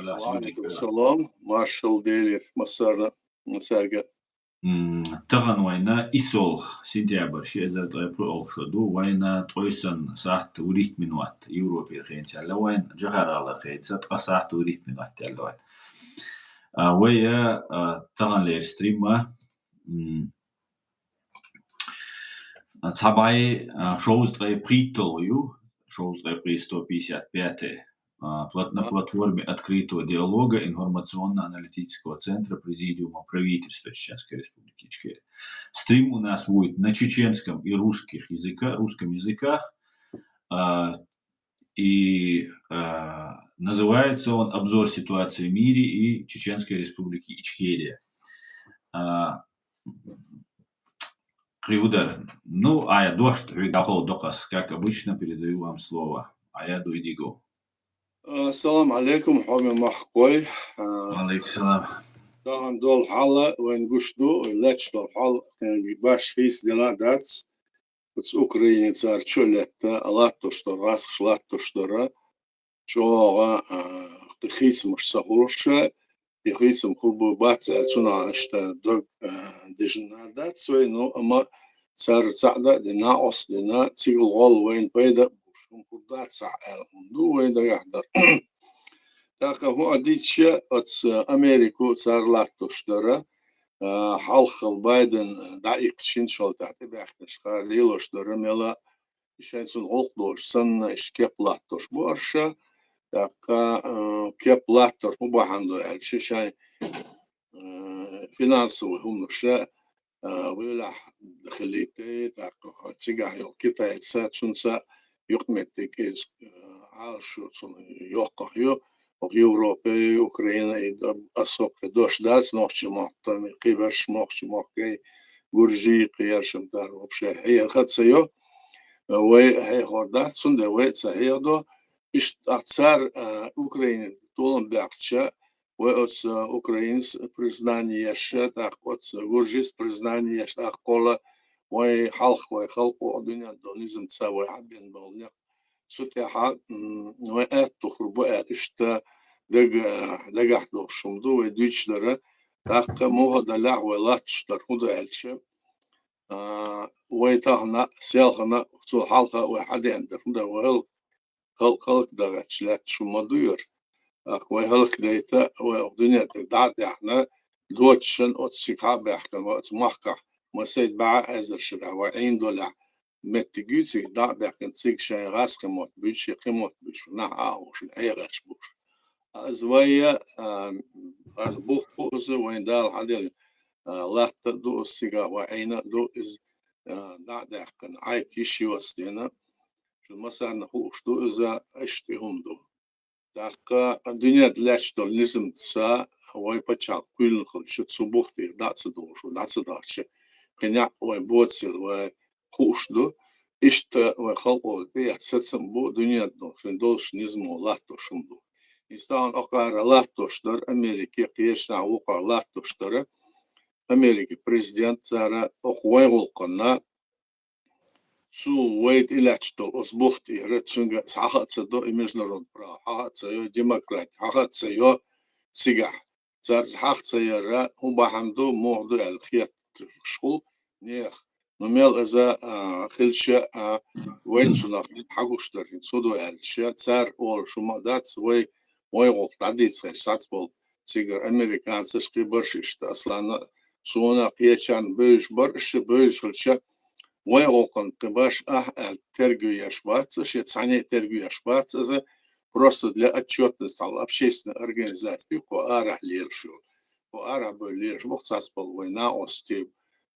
وعليكم السلام مارشال ديلر مسارga تغن وينا إسول سنتيابر شيء أبريل شدو وينا تويسن ساعة وريت منوات يوروبي خينت على وين جهر على خينت ساعة وريت منوات على وين ويا تغن لستريم تبعي شوز بريتو يو شوز بريستو 55 на платформе открытого диалога информационно-аналитического центра Президиума правительства Чеченской Республики Ичкерия. Стрим у нас будет на чеченском и русском языках, и называется он «Обзор ситуации в мире и Чеченской Республики Ичкерия». Ну, я как обычно, передаю вам слово. Аяду Идиго. السلام عليكم حومي محقوي عليك السلام طبعا دول حالة وين قشدو لاتش دول حالة كان باش هيس دينا داتس بس أوكرانيا صار شولتا لاتو شتراس شلاتو شترا شوغا تخيس مش سهروش تخيس مخربو باتس أرسونا أشتا دوغ ديجنا داتس وينو أما صار صعدة دينا أص دينا تيغل غول وين بيدا مقدات ساعة دو وين يحضر تاكا هو أديتش أتس أمريكا صار لاتو شترا حلخل بايدن دايق شين شول تحت بيحتش خارليلو شترا ميلا إشان سن غلطوش سن إشكيب لاتوش بورشا تاكا كيب لاتر هو بحندو يعني شاي فينانسو هم نشا ويلا دخليتي تاكا تيجا يو كيتا يتسات شنسا يقمتك إز عاشو يوقع يو ويوروبي أوكرانيا إذا أسوق دوش داس نوش مقطع قيبرش نوش مقطع جورجي قيرش مدار وبشة هي خد سيو وهي خردات سنده ويت سهيدو إش أتصار أوكرانيا طولن بيعتشا وأتس أوكرانيس признание شت أقوتس جورجيس признание شت أقوله وي حلق وي خلق ودنيا دونيزم تساوي حبين بالنق سوتيحا وي تخربو اشتا دق احدو شمدو وي دويتش درا تاق موها دلع وي لا تشتر هدو الش وي تاهنا سيالخنا تو حلقة وي حدي عندر هدو خلق دغتش لا تشمدوير وي هلق ديتا وي دنيا دعت احنا دوتشن اوتسيكا بيحكم وقت محكا مسيد بقى أزر شبع $1 متجوزي دا بقى تسيق شيء غاس كموت بيش قيمة بيش نها وش العيرش بوش أزوايا بوخ بوز وين دال عدل لا تدو سيجا وعينا دو إز دا كان عايت يشيو استينا شو مثلا نخوش دو إذا اشتهم دو داك الدنيا دلاش دول نزم تسا هواي بتشال كل خلشة صبوختي دا تصدو شو دا تصدارش كنيا وين بوتسل وخوشدو إشت وخلقو بيت ستسم بو دنيا دو فندوش نزمو لاتو شمدو إستان أقار لاتو شتر أمريكي قيشنا وقار لاتو شتر أمريكي بريزيدنت زارا أخوين غلقنا سو ويت إلاتشتو أصبوختي رتشنغ ساحات سدو إمجنرون برا حات سيو ديمقراط حات سيو سيجح زار حات سيرا هم بحمدو موعدو الخيات شغل نيخ نميل إذا خلشة وين شنو حقوشتر سودو الشيء صار أول شو ما دات وي غلط عديد صار ساتبول سيجر أمريكان سشقي برشيشت أصلاً سونا قيشان برش خلشة وي غلطن قباش ترجو يشبات شيء ثانية ترجو يشبات إذا просто для отчетности على общественной организации قارح ليرشو قارح بليرش مختص بالوينا أستيب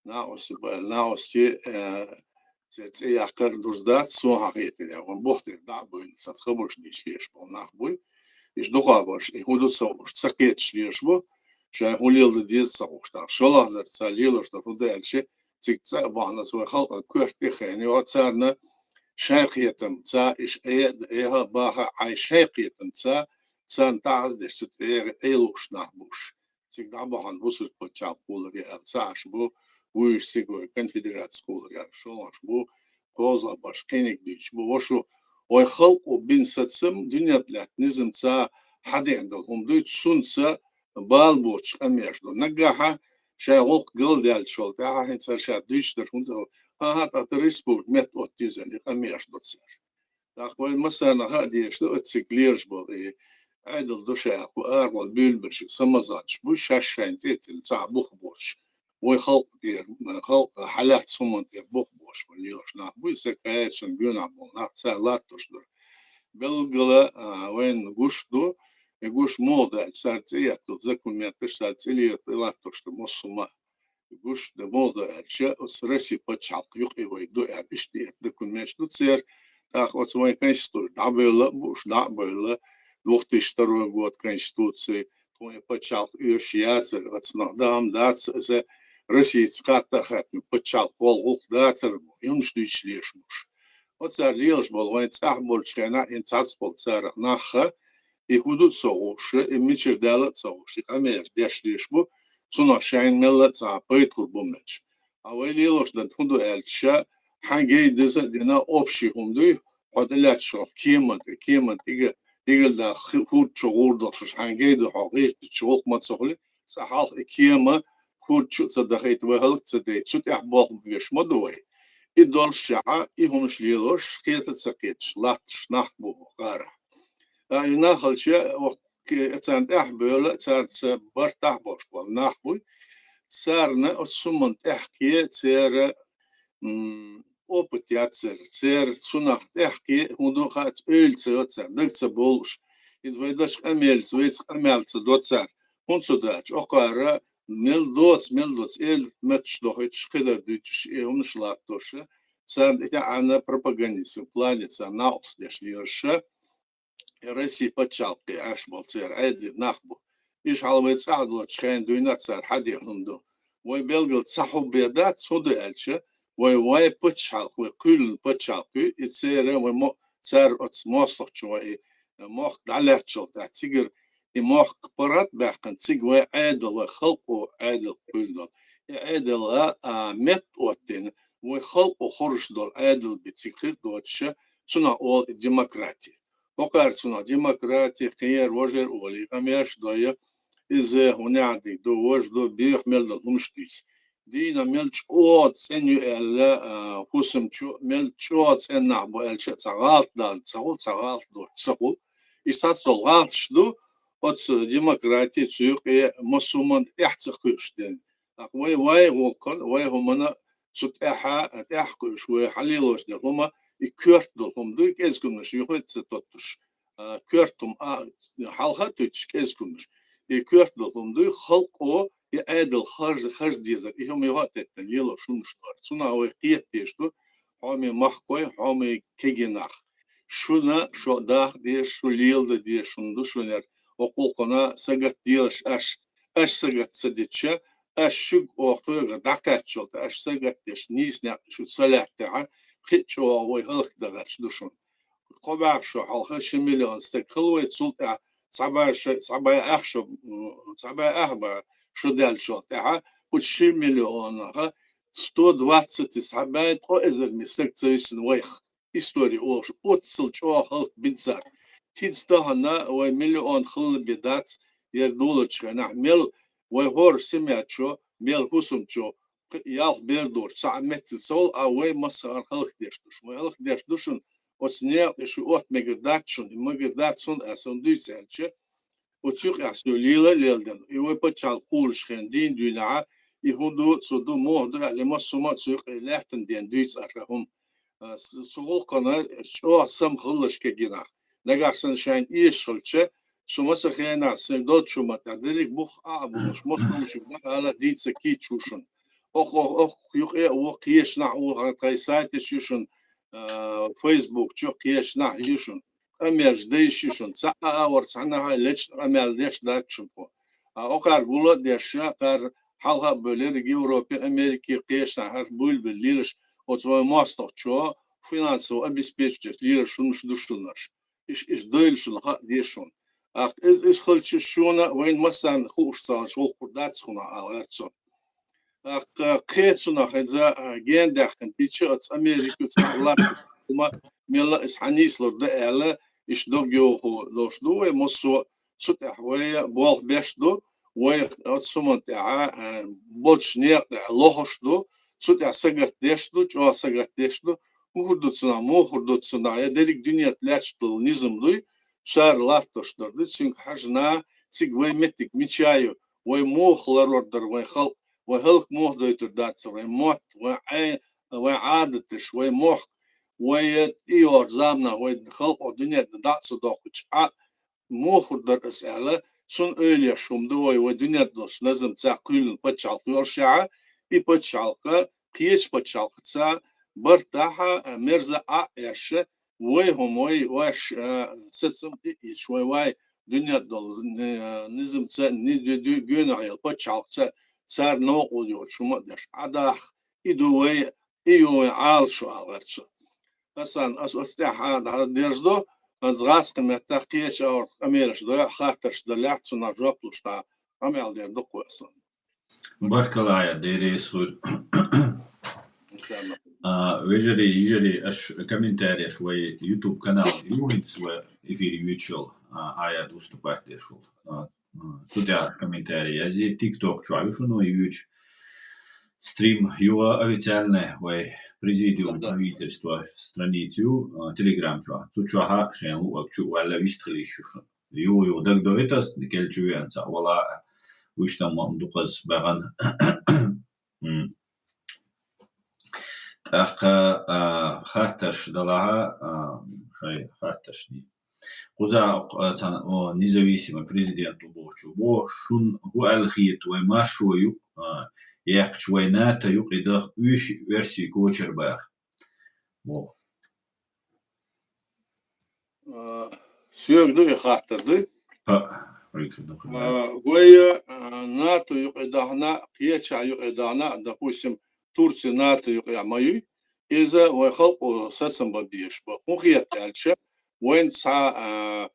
ناوستي يحقر دوزدات سو حقيقي يعني بوختي دعبوين ستخبرش ديش فيش بوناخبوي إيش دخابرش يهودو صوش تسكيتش ليشبو شاي هوليل ديز صوش دار شو لحظة تساليلوش دفوده الشيء تكتسا بعنا سوى خلق كوشتي خيني واتسارنا شاقيتم تسا إيش إيها باها عاي شاقيتم تسا تعز ديش تتعيلوش نحبوش تكتسا بعنا بوسوش بتشاب قولي تساش بو ويش سيجو كونفدرات سكول يعني شو مش بو قوزا باش كينك بيش بو وشو ويخلقوا بين ستسم دنيا تلات نزم تسا حدين هم دوت سونسا بالبوش أميش دو نجاها شاغل قل دال شول تاعها هين صار شاد دوش در هم دو ها تريسبورت مت أوتيزن أميش دو صار أخوي مثلا هادي شو أتسكليرش بودي عدل دوشة وأربع بيلبرش سمزاتش بوش شاشين تيتل تاع بوخ بوش ويخلق دير خلق حالات سمن دير بوخ بوش واليوش نا بوي سكايت سنبيون عبون نا سالات تشدر بلغلا وين قشدو يقوش موضع سارتية تتذكر مياتش سارتية طلعت تشت مصمة يقوش ده موضع الشيء سرسي بتشعق يقي ويدو يعني اشتي تذكر ميش تصير تاخد وين كنستور دعبلا بوش دعبلا وقت اشتروا جوات كنستوتسي توي بتشعق يوشياتر أتصنع دام داتس إذا رسي تقاطع ختم بتشعق قول داتر يمش ديش ليش مش وتصار ليش بول وين تحبول شينا إن تصبول صار ناخه يهودو تصوش إميشر دالة تصوش أمير ديش ليش بو صنع شين ملة تعبيت كربومش أولي ليش ده تندو ألشة حاجة دزا دينا أوبشي هم دوي قد لا تشرب كيمة تيجي ده خود شغور ده شش حاجة ده حقيقة شغل ما تصلي صحاح كيمة خود شو تصدقيت وهل تصدقيت شو تحبط بيش مدوي إدول الشعة إهم شليلوش كيت تسقيتش لا تشنح بو غارة ناخل شيء وقت تان أحبول تان برتاح بوش والناحبوي سارنا السمن تحكي تسير أوبت ياتسر تسير سنخ تحكي هندو خات أيل تسير تسير دكتس بولش إذا أميل سويت أميل تدوت سير هنسو داش أقارا ميل دوتس إل متش دوهيتش كده دوتش إهم شلاتوش سار إتا أنا بروباغانديست بلانيت سار ناقص داش ليرشة رسي بتشالقي عاش بالتير عادي ناخبو إيش على تساعدوا تشخين دوينات صار حدي هندو ويبلغ تصحوا بيدات صدق ألشة وي بتشالق وكل بتشالقي يصير ومو صار أتموسط شوي موخ دعلت شو تيجر موخ قرات باقن تيجوا عادل وخلقوا عادل كل دول عادل مت وتين وخلقوا خرج دول عادل بتيجر دوتشة صنع أول ديمقراطية وقارسنا ديمقراطي خير وجر ولي أميش ضيق إذا هناك دو وجدو بيحمل لهمش ديس دينا ملش أوت سنيو إلا حسمشو ملش أوت سن نعبو إلش تغالط دال تغالط دور تسقول إساس تغالط شدو أتس ديمقراطي تسوق مسومان إحتقوش دين واي وقل واي همنا سوت إحقوش وحليلوش دين هما يكرت دولهم دويك إزكمش يخوت تطش كرتم حالها تيتش إزكمش يكرت دولهم دوي خلقو يعادل خرج ديزر يهم يغات التنيلو شو مشتار صنع وقيت تيشتو حامي محكوي حامي كيجناخ شونا شو داخ ديش شو ليل ديش شندو شونر وقولقنا سجت ديش أش سجت سديتشا أش شق وقتو دقات شلت أش سجت ديش نيسنا شو صلاح تاعه خيتشو ويهلك دغش دوشون قباح شو حلقة شميليون استقلوا تسلطة صعبة أخشب صعبة أهبة شو دال شو تاعها وتشي مليون ها 120 صعبات أو إذا مستك تسويسن ويخ إستوري أوش أتصل شو هلك بنزار هيدستهنا ومليون خل بدات يردولتش أنا مل ويهور سمعت شو مل حسم شو يال بيردور ساعمت السول أوي مسار هلك ديش وهلك ديش دوشن وسنير شو أوت مقداتشون أسون دوتسالش وتشوق أحسن ليلدن يوي بتشال قولش خندين دينا يهودو صدو مهدو لما سما تشوق لحتن دين دوتس أرهم سوق قنا شو سم خلش كجينا نجحسن شين إيش خلش سما سخينا سندوت شو ما تعدلك بخ أبوش مش على ديتس كيت شوشن أخ يقع وقيش نحو قيسات يشون فيسبوك شو قيش نح يشون أمير ديش يشون ساعة ورسنا هاي ليش أمير ديش داتشون أقار بولا ديش قار حالها بلير أوروبي أمريكي قيش نحر بول بالليرش وتوا ماستر شو فينانسو أبيسبيتش ليرش شو مش دوشتناش إيش دويل شو لها ديشون إز خلش شونا وين مثلا خوش صار شو قدرات شونا على أرتشون قيسنا خذا جين داخل تيشرت أمريكا تسلط وما ملا إسحانيس لرد على إيش دوجيو هو لوش دوه مصو سوت ويا بول بيشدو ويا سمنت بولش نيق لوخشدو سوت سجت ديشدو جو سجت ديشدو مو خردوتسنا يا ديرك دنيا تلاشتو نظامدو شار لاتوشدو سينك حجنا سيك وي متك ميشايو وي موخلروردر وي خلق وهلك موخ دويتر داتسر وي موت وي عادتش وي موخ وي ايور زامنا وي خلق دنيا داتسو دوكش موخردر اسئله سون öyle şumdu ve dünya dost lazım çakılın paçalkıyor şa i paçalka kıyıç paçalksa bir daha merza a eşe ve homoy ve setsem iç ve dünya dost nizam ne gün ayıl paçalksa sar ne oluyor şuma der adah idu ve iyo al şu alırsa مثلا استح هذا ديرزدو زغاس قمت تقيش أو أميرش ده خاطرش ده لعت سنا جوبلوش تا أميال دير دقو أصلا Barkalaya deresul. Vejeri aš komentārija švai YouTube kanāli jūhins vai ifiri jūčul ājā dostupētiešul. Tutā komentārija azi TikTok čuājušu no jūč стрим его официальное vai президиум правительства страницу Telegram чуа. Цучуаха шенлу акчу вала вистрилишушун. Ю даг до этас келчуянца вала وشتم مندوقز بغن تحقا خاطرش دلها شاي خاطرش دي قزا независимый президент уборчу бо шун هو الخيت وما شويو يحكش ويناتا يقيده ويش версии كوچر باخ бо سيوغدو خاطردو ويا НАТО يقدرنا قيتش يقدرنا допустим Турция НАТО يقيماي إذا وخلق سسم بديش بقيت الشيء وين سا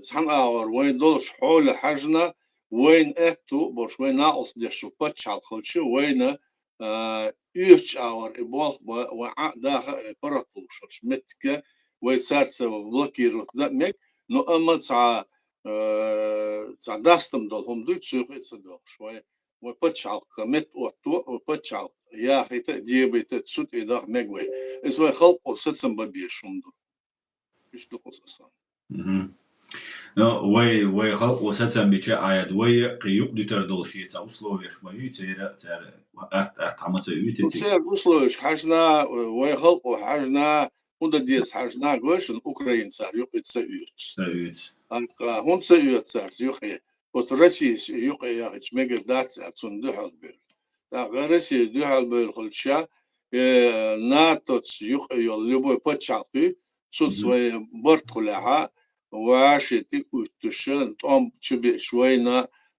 تحناور وين دولش حول حجنا وين أتو برش وين ناقص ديشو بتش على كل شيء وين يوش اور يبغى وعدا براتوش متك ويصير بلوكير ذا نو أما تاع داستم دولهم دوت سوق يتصدق شوية وبتشعل قمت وبتشعل يا خيت ديبيت تسوت إذا مجوي إذا خلق وستسم ببيشون دو إيش دقص أصلا no وي خلق وستسم بيش عيد وي قيوق ديتر دول شيء تاع أسلوبيش ما يتير عمت يتير وتير أسلوبيش حاجنا وي خلق وحاجنا هوندا ديس حاجنا قويشن أوكرين صار يقيت سيوت هون سيوت صار يقي وترسي يقي يا أخي مجر دات أتصن دحال بيل غرسي دحال بيل خلشة ناتو يقي يلبو بتشعبي صوت شوي برت خلها وعشتي وتشن توم تشبي شوي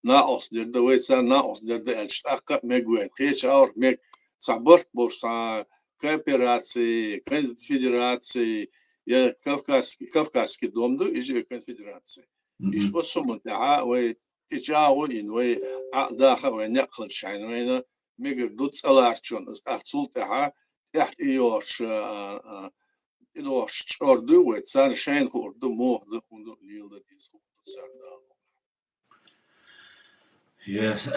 ناقص در دوي صار ناقص در الشتاق مجوين خيش أور مج صبرت بوش кооперации, конфедерации, я кавказский дом до и конфедерации. И что сумма да, вы течао ин вы даха вы нақл шайн вы мегер дут саларчон ахцул да тахт иорш чорду вы цар шайн хорду мо да хунду лилда дис цар да. Yes.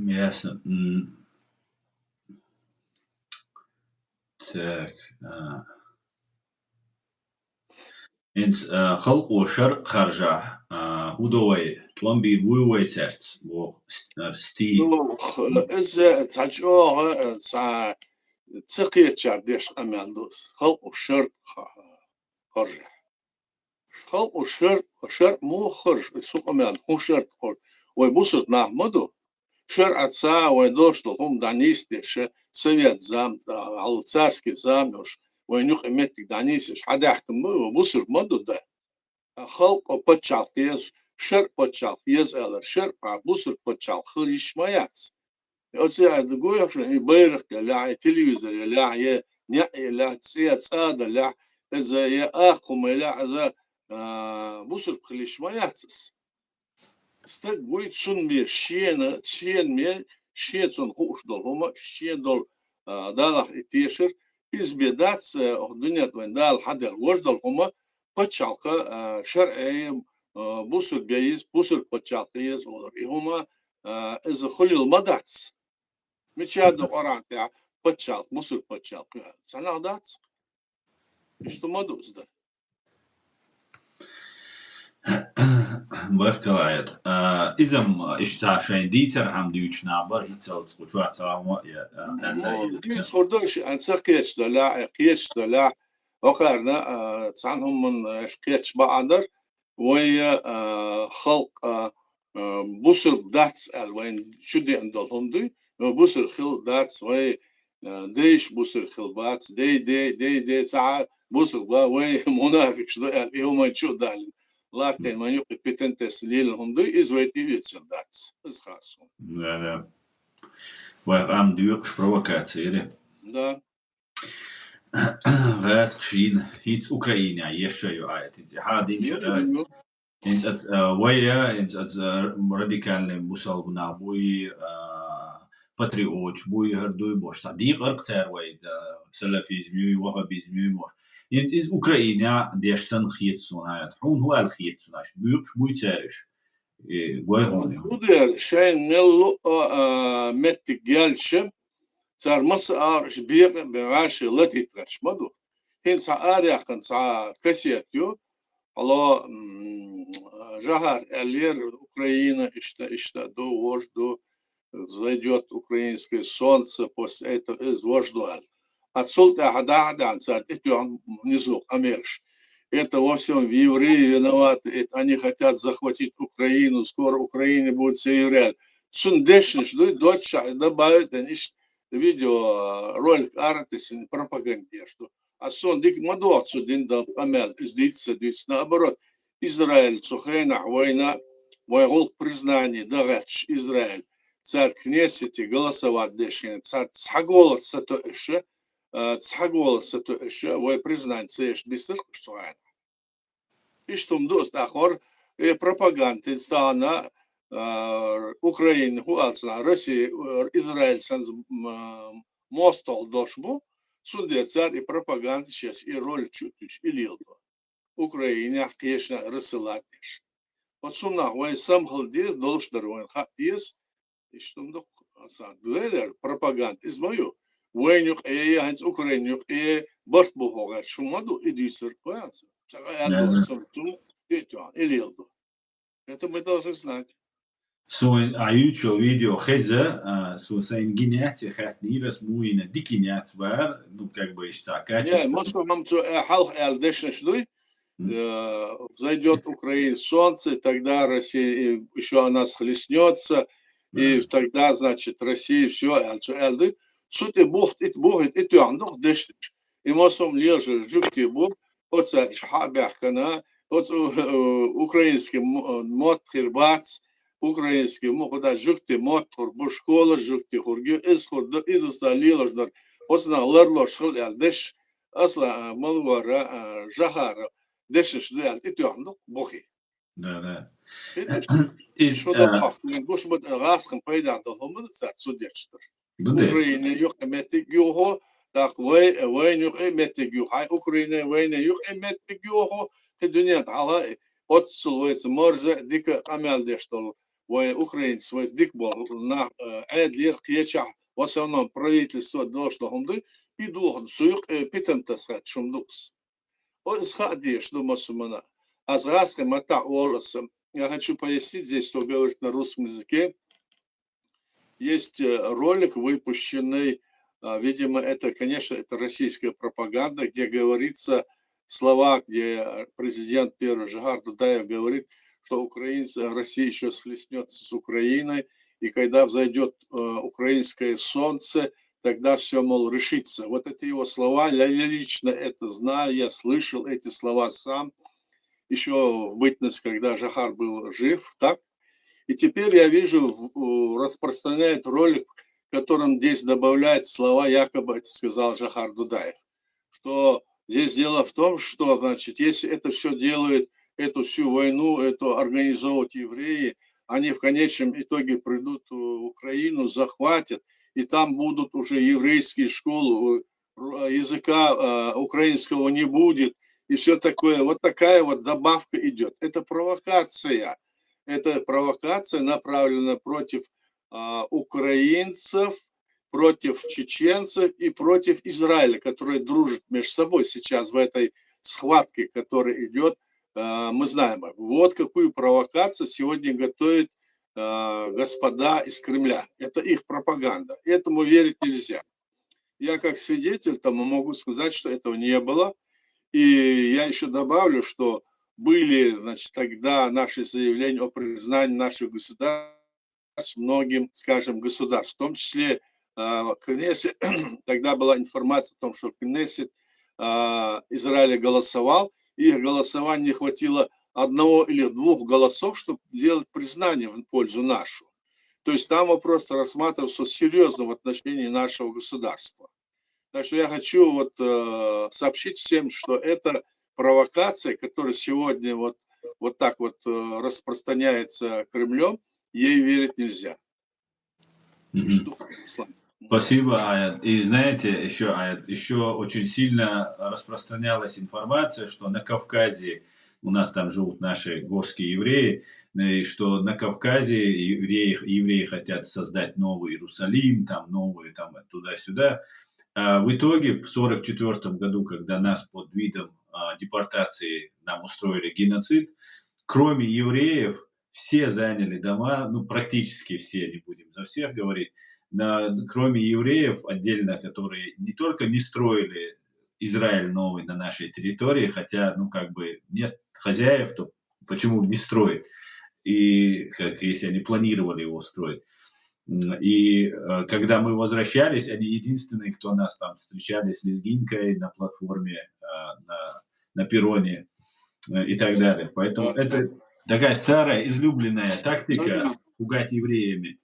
Yes. Так. إنت خلق وشرق خرجة هدوي تلمبي بوي ترت وستي إذا تجوه تقيت شرديش أماندوس خلق وشرق خرجة خلق وشرق مو خرج سوق أمان هو شرق ويبوسط نحمدو شرع تسا ويدوش لهم دانيستيش سويت زام على الцарский زامش وينوخ إمتك دانيسيش حدا يحكم وبوسر مدو ده خلق بتشال تيز شرق بتشال تيز ألر شرق بوسر بتشال خليش مايات أصير تقول شو يبيرك لا تلفزيون لا هي نعي لا تسيا تصاد لا إذا يا أخو لا إذا بوسر خليش ماياتس ستك بويت سون مير شين مير شين سون خوش دول هما شين دول دالخ اتيشر إزبيدات الدنيا وين دال حد الوش دول هما بتشالقة شرعي бусур бейіз, бусур почалты ез олар. И хума из хулил мадац. Мечаду оранте, почалт, бусур почалт. Санах дац. И что мадуз, بركلايت إذا إشتاشين ديتر هم ديوش نابر هيتسالت قشوع سلامة يا دي صردوش أن سقيتش دلاع قيتش دلاع وقرنا تسعنهم من قيتش بعدر ويا خلق بوسر داتس وين شو دي عندهم دي بوسر خل داتس وي ديش بوسر خل باتس دي تسع بوسر وي منافق شو ده يوم شو ده لاتين ما يقول بيتنتس ليلهم دي إزويتي يتسر داتس إز خاصهم لا وهم ديوش провокации да. غاز خشين هيت أوكرانيا يشيو آيت إنت هادين شرائط إنت ويا إنت راديكال بوصل نابوي باتريوتش بوي هردوي بوش صديق أكتر ويد سلفيزمي وهابيزمي موش إنت إز أوكرانيا ديش سن خيت سونايت حون هو الخيت سوناش بيوكش بوي تاريش بوي هون بودر شين نلو متجالش صار مسار بيق بعاش لتي ترش مدو هين سعار يقن سع كسيتيو الله جهر الير Украина ишта до вожду зайдет украинское солнце после этого из вождуаль отсюда хада царь это внизу Америш это во всем в евреи виноваты это они хотят захватить Украину скоро Украине будет все евреи сундешниш дочь добавит они видео ролик артисин пропаганде что а сон дик мадуацу дин да амел издится наоборот Израиль цухейна война войгул признание дагач Израиль царь кнессети голосовать дешин царь цхаголоса то еще вой признание цеш бисер что и что мдост ахор пропаганда стана Украина, Россия, Израиль, мостол дошбу, суде царь и пропаганда сейчас и роль чутыш, и лилду. Украине, конечно, рассылатыш. Вот сумна, вой сам халдес, должен вой хатис, и что мдох, дуэлер, пропаганда, из мою, войнюк, ханц Украинюк, борт бухогар, шумаду, и дюсер, пояса. И лилду. Это мы должны знать. Zo'n YouTube video geze, zo zijn ginetje gaat niet eens moeien dikinet waar, nu kijk bij стакачество. Не, Москва нам то халх элдешн шлой, взойдет Украина солнце, тогда Россия еще она схлестнется, и тогда, значит, Россия все элды, сути бог и тяндох дешнич. И Москва лежит жукти бог, от шхабяхкана, от украинский мод хирбац, украинский мухуда жукти мотор бушкола жукти хурги исхурда идуса лилождар осна ларлош хил ялдеш асла малвара жахара дешш дел итюандук бухи Да. и что да пахнет гош бод расхам пайда да хомд царь судечтер Украина юх эметик юхо так вой юх эметик юхай Украина вой юх эметик юхо хедунят ала от сулвец морзе дика амелдештол вой украинец вой дикбол на эдлер кьеча в основном правительство дошло хомды и дух суюк питамтасат шумдукс он схадиш думасумана а с раском ата волосом я хочу пояснить здесь что говорит на русском языке есть ролик выпущенный видимо это конечно это российская пропаганда где говорится слова где президент первый Жахар Дудаев говорит что украинцы, Россия еще схлестнется с Украиной, и когда взойдет украинское солнце, тогда все, мол, решится. Вот это его слова, я лично это знаю, я слышал эти слова сам, еще в бытность, когда Жахар был жив, так? И теперь я вижу, распространяет ролик, в котором здесь добавляет слова, якобы это сказал Жахар Дудаев, что здесь дело в том, что, значит, если это все делают эту всю войну, это организовывать евреи, они в конечном итоге придут в Украину, захватят, и там будут уже еврейские школы, языка украинского не будет, и все такое. Вот такая вот добавка идет. Это провокация. Это провокация направлена против украинцев, против чеченцев и против Израиля, которые дружат между собой сейчас в этой схватке, которая идет. Мы знаем, вот какую провокацию сегодня готовят господа из Кремля. Это их пропаганда. Этому верить нельзя. Я как свидетель тому могу сказать, что этого не было. И я еще добавлю, что были, значит, тогда наши заявления о признании наших государств многим, скажем, государств, в том числе Кнессет. Тогда была информация о том, что Кнессет Израиля голосовал, и их голосования не хватило одного или двух голосов, чтобы сделать признание в пользу нашу. То есть там вопрос рассматривался серьезно в отношении нашего государства. Так что я хочу вот сообщить всем, что это провокация, которая сегодня вот так вот распространяется Кремлем, ей верить нельзя. Спасибо, Аят. И знаете, Аят, еще очень сильно распространялась информация, что на Кавказе, у нас там живут наши горские евреи, и что на Кавказе евреи хотят создать новый Иерусалим, там новый, там туда-сюда. А в итоге в 1944 году, когда нас под видом депортации нам устроили геноцид, кроме евреев, все заняли дома, ну практически все, не будем за всех говорить, кроме евреев отдельно, которые не только не строили Израиль новый на нашей территории, хотя, ну как бы нет хозяев, то почему не строить? И если они планировали его строить. И когда мы возвращались, они единственные, кто нас там встречали с лезгинкой на платформе, на перроне и так далее. Поэтому это такая старая, излюбленная тактика пугать евреями.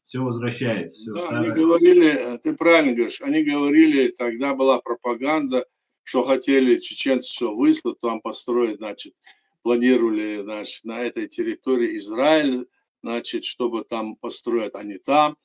Все возвращается. Все они говорили, ты правильно говоришь, они говорили, тогда была пропаганда, что хотели чеченцы все выслать, там построить, значит, планировали, значит, на этой территории Израиль, значит, чтобы там построить, а не там,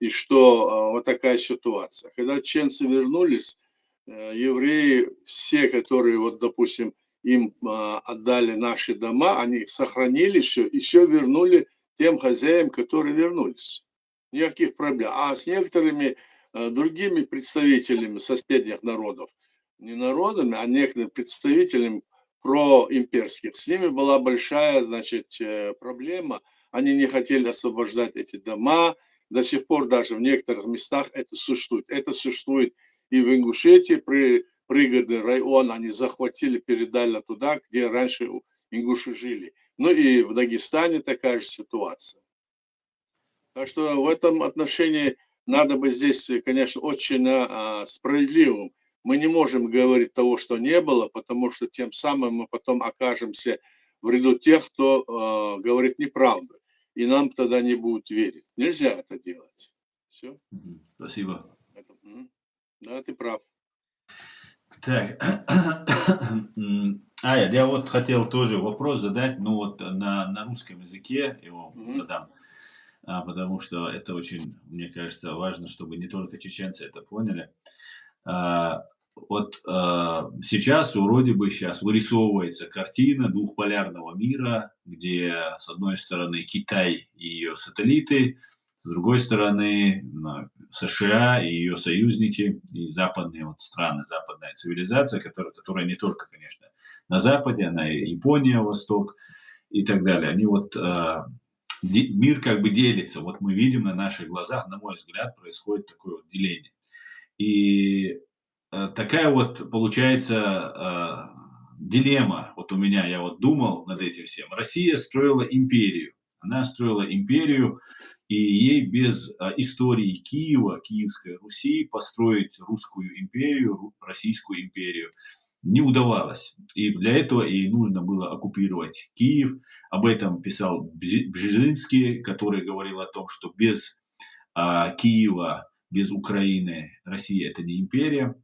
и что вот такая ситуация. Когда чеченцы вернулись, евреи, все, которые, вот, допустим, им отдали наши дома, они их сохранили все, и все вернули тем хозяям, которые вернулись. Никаких проблем. А с некоторыми другими представителями соседних народов, не народами, а некоторыми представителями проимперских, с ними была большая, значит, проблема. Они не хотели освобождать эти дома. До сих пор даже в некоторых местах это существует. Это существует и в Ингушетии, пригороды, район они захватили, передали туда, где раньше ингуши жили. Ну и в Дагестане такая же ситуация. Так что в этом отношении надо быть здесь, конечно, очень справедливым. Мы не можем говорить того, что не было, потому что тем самым мы потом окажемся в ряду тех, кто говорит неправду. И нам тогда не будут верить. Нельзя это делать. Все. Спасибо. Да, ты прав. Так, я вот хотел тоже вопрос задать, ну вот на русском языке его задам, потому что это очень, мне кажется, важно, чтобы не только чеченцы это поняли. Вот сейчас вроде бы вырисовывается картина двухполярного мира, где с одной стороны Китай и ее сателлиты, с другой стороны США и ее союзники, и западные вот страны, западная цивилизация, которая не только, конечно, на Западе, она и Япония, Восток и так далее. Они вот, мир как бы делится. Вот мы видим на наших глазах, на мой взгляд, происходит такое вот деление. И такая вот получается дилемма. Вот у меня, я вот думал над этим всем. Россия строила империю. Она строила империю, и ей без истории Киева, Киевской Руси построить русскую империю, Российскую империю не удавалось. И для этого ей нужно было оккупировать Киев. Об этом писал Бжезинский, который говорил о том, что без Киева, без Украины Россия – это не империя.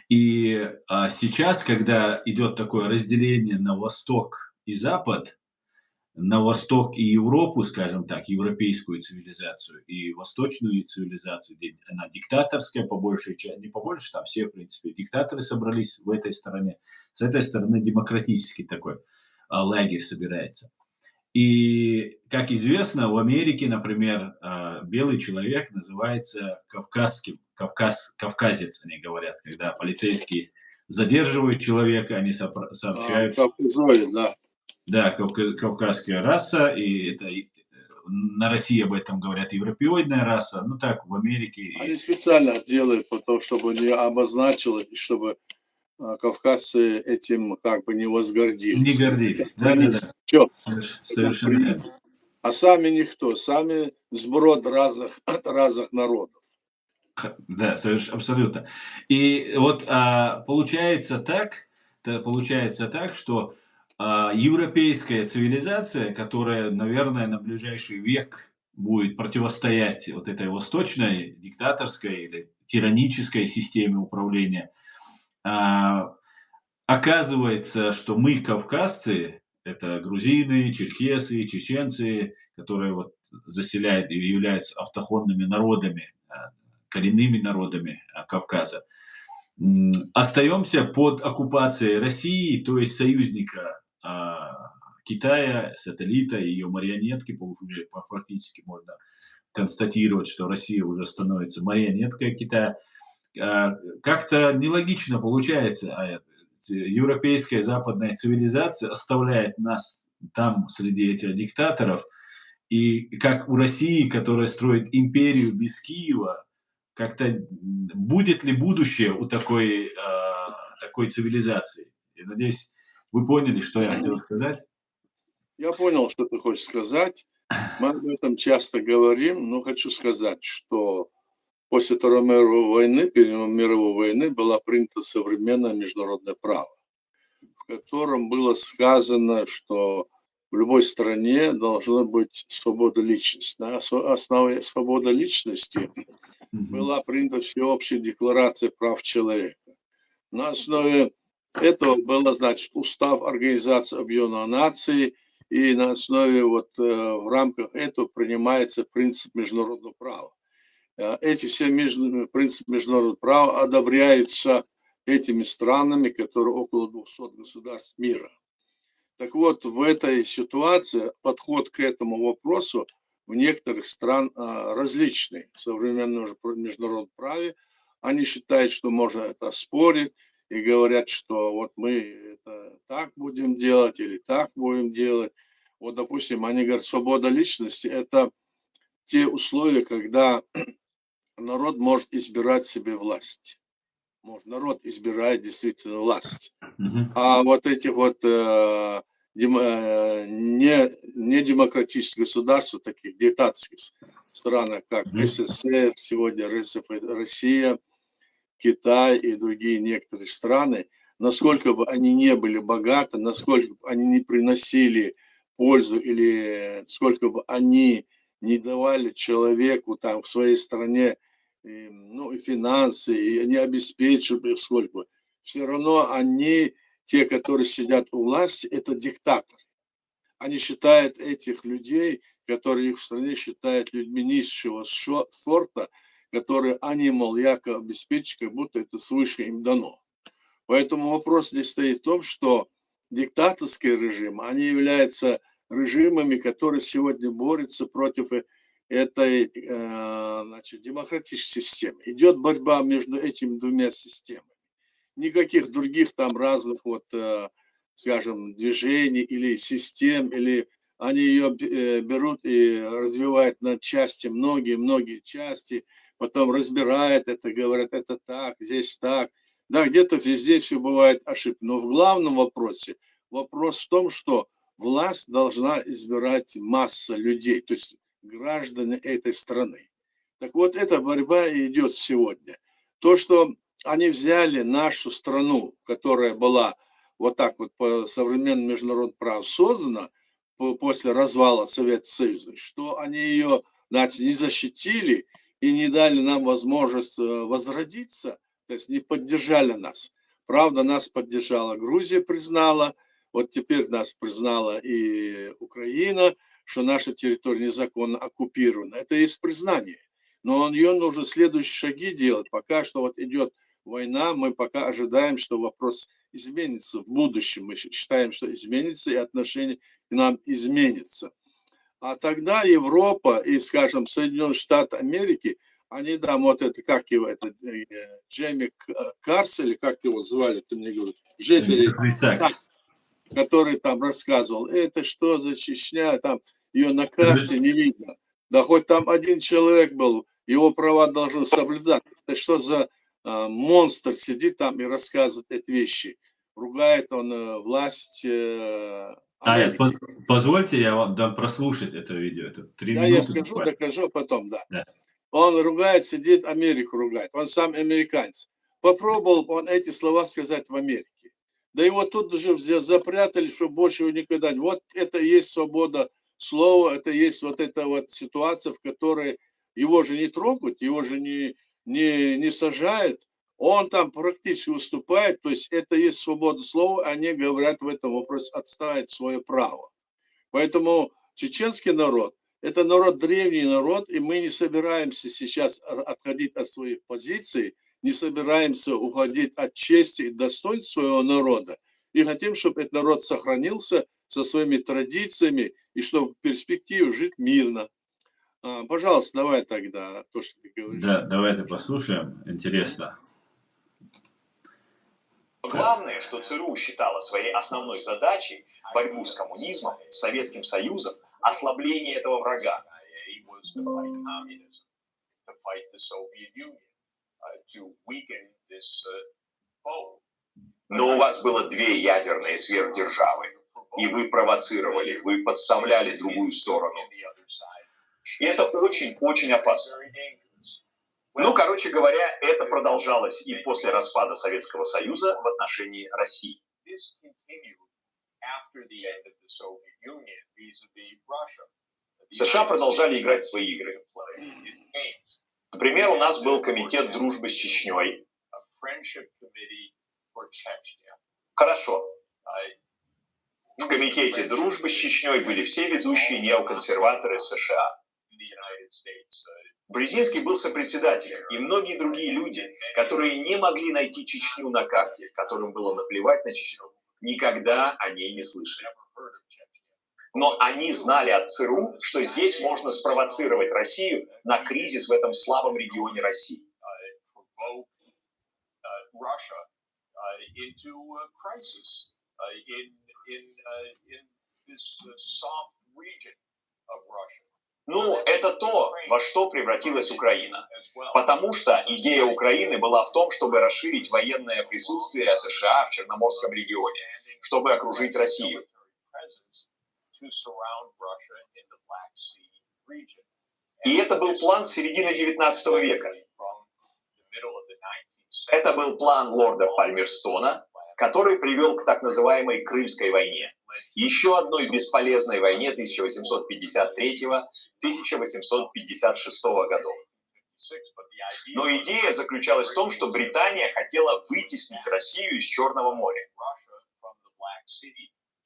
И сейчас, когда идет такое разделение на Восток и Запад, на Восток и Европу, скажем так, европейскую цивилизацию и восточную цивилизацию, где она диктаторская по большей части, не по большей, там все, в принципе, диктаторы собрались в этой стороне, с этой стороны демократический такой лагерь собирается. И, как известно, в Америке, например, белый человек называется кавказец, они говорят, когда полицейские задерживают человека, они сообщают, Кавказоид, да. да, кавказская раса, и это на России об этом говорят европеоидная раса, ну так, в Америке. Они специально делают, потому, чтобы не обозначилось, и чтобы кавказцы этим как бы не возгордились. Не гордились, да. Чё? Совершенно верно. А сами никто, сами сброд разных народов. Да, абсолютно. И вот получается так, что европейская цивилизация, которая, наверное, на ближайший век будет противостоять вот этой восточной диктаторской или тиранической системе управления, оказывается, что мы, кавказцы, это грузины, черкесы, чеченцы, которые вот заселяют и являются автохтонными народами, коренными народами Кавказа, остаемся под оккупацией России, то есть союзника Китая, сателлита, ее марионетки, уже фактически можно констатировать, что Россия уже становится марионеткой Китая. Как-то нелогично получается, европейская западная цивилизация оставляет нас там среди этих диктаторов, и как у России, которая строит империю без Киева, как-то будет ли будущее у такой цивилизации? Я надеюсь, вы поняли, что я хотел сказать. Я понял, что ты хочешь сказать. Мы об этом часто говорим, но хочу сказать, что после Второй мировой войны было принято современное международное право, в котором было сказано, что в любой стране должна быть свобода личности. На основе свободы личности была принята всеобщая декларация прав человека. На основе этого был, значит, устав Организации Объединенных Наций, и на основе в рамках этого принимается принцип международного права. Эти все принципы международного права одобряются этими странами, которые около 200 государств мира. Так вот, в этой ситуации подход к этому вопросу в некоторых стран различный. В современном международном праве они считают, что можно это оспорить, и говорят, что вот мы это так будем делать или так будем делать. Вот, допустим, они говорят, свобода личности – это те условия, когда народ может избирать себе власть. Народ избирает действительно власть. А вот этих недемократических государств, таких диктаторских странах, как СССР, сегодня Россия, Китай и другие некоторые страны, насколько бы они не были богаты, насколько бы они не приносили пользу или сколько бы они не давали человеку там в своей стране и финансы, и не обеспечивали сколько, все равно они, те, которые сидят у власти, это диктаторы. Они считают этих людей, которые их в стране считают людьми низшего сорта, которые они, мол, якобы обеспечивают, как будто это свыше им дано. Поэтому вопрос здесь стоит в том, что диктаторские режимы, они являются режимами, которые сегодня борются против этой демократической системы. Идет борьба между этими двумя системами. Никаких других там разных скажем, движений или систем, или они ее берут и развивают на части, многие части, потом разбирают это, говорят, это так, здесь так. Да, где-то везде все бывает ошибка. Но в главном вопросе, вопрос в том, что власть должна избирать масса людей, то есть граждане этой страны. Так вот, эта борьба идет сегодня. То, что они взяли нашу страну, которая была вот так вот по современному международному праву создана после развала Советского Союза, что они ее, значит, не защитили и не дали нам возможность возродиться, то есть не поддержали нас. Правда, нас поддержала Грузия, признала, вот теперь нас признала и Украина, что наша территория незаконно оккупирована. Это есть признание. Но ее нужно следующие шаги делать. Пока что вот идет война, мы пока ожидаем, что вопрос изменится в будущем. Мы считаем, что изменится, и отношение к нам изменится. А тогда Европа и, скажем, Соединенные Штаты Америки, они там вот это, как его, это Джейми Карс, или как его звали, ты мне говоришь, Джеффри, который там рассказывал, это что за Чечня, там ее на карте не видно. Да хоть там один человек был, его права должны соблюдать. Это что за монстр сидит там и рассказывает эти вещи. Ругает он власть Америки. Позвольте, я вам дам прослушать это видео. Это 3 минуты. Я скажу, докажу потом, да. Он ругает, сидит, Америку ругает. Он сам американец. Попробовал он эти слова сказать в Америке. Да его тут уже запрятали, что больше его никогда не... Вот это и есть свобода слова, это есть вот эта вот ситуация, в которой его же не трогают, его же не сажают. Он там практически выступает, то есть это и есть свобода слова, они говорят в этом вопросе, отстаивают свое право. Поэтому чеченский народ, это народ, древний народ, и мы не собираемся сейчас отходить от своих позиций, не собираемся уходить от чести и достоинства своего народа. И хотим, чтобы этот народ сохранился со своими традициями, и чтобы в перспективе жить мирно. Пожалуйста, давай тогда то, что ты говоришь. Да, давайте послушаем. Интересно. Главное, что ЦРУ считала своей основной задачей борьбу с коммунизмом, с Советским Союзом, ослабление этого врага. Но у вас было 2 ядерные сверхдержавы, и вы провоцировали, вы подставляли другую сторону. И это очень-очень опасно. Ну, короче говоря, это продолжалось и после распада Советского Союза в отношении России. США продолжали играть свои игры. Например, у нас был комитет дружбы с Чечней. Хорошо. В комитете дружбы с Чечней были все ведущие неоконсерваторы США. Брезинский был сопредседателем, и многие другие люди, которые не могли найти Чечню на карте, которым было наплевать на Чечню, никогда о ней не слышали. Но они знали от ЦРУ, что здесь можно спровоцировать Россию на кризис в этом слабом регионе России. Ну, это то, во что превратилась Украина. Потому что идея Украины была в том, чтобы расширить военное присутствие США в Черноморском регионе, чтобы окружить Россию. И это был план с середины XIX века. Это был план лорда Пальмерстона, который привел к так называемой Крымской войне. Еще одной бесполезной войне 1853-1856 годов. Но идея заключалась в том, что Британия хотела вытеснить Россию из Черного моря.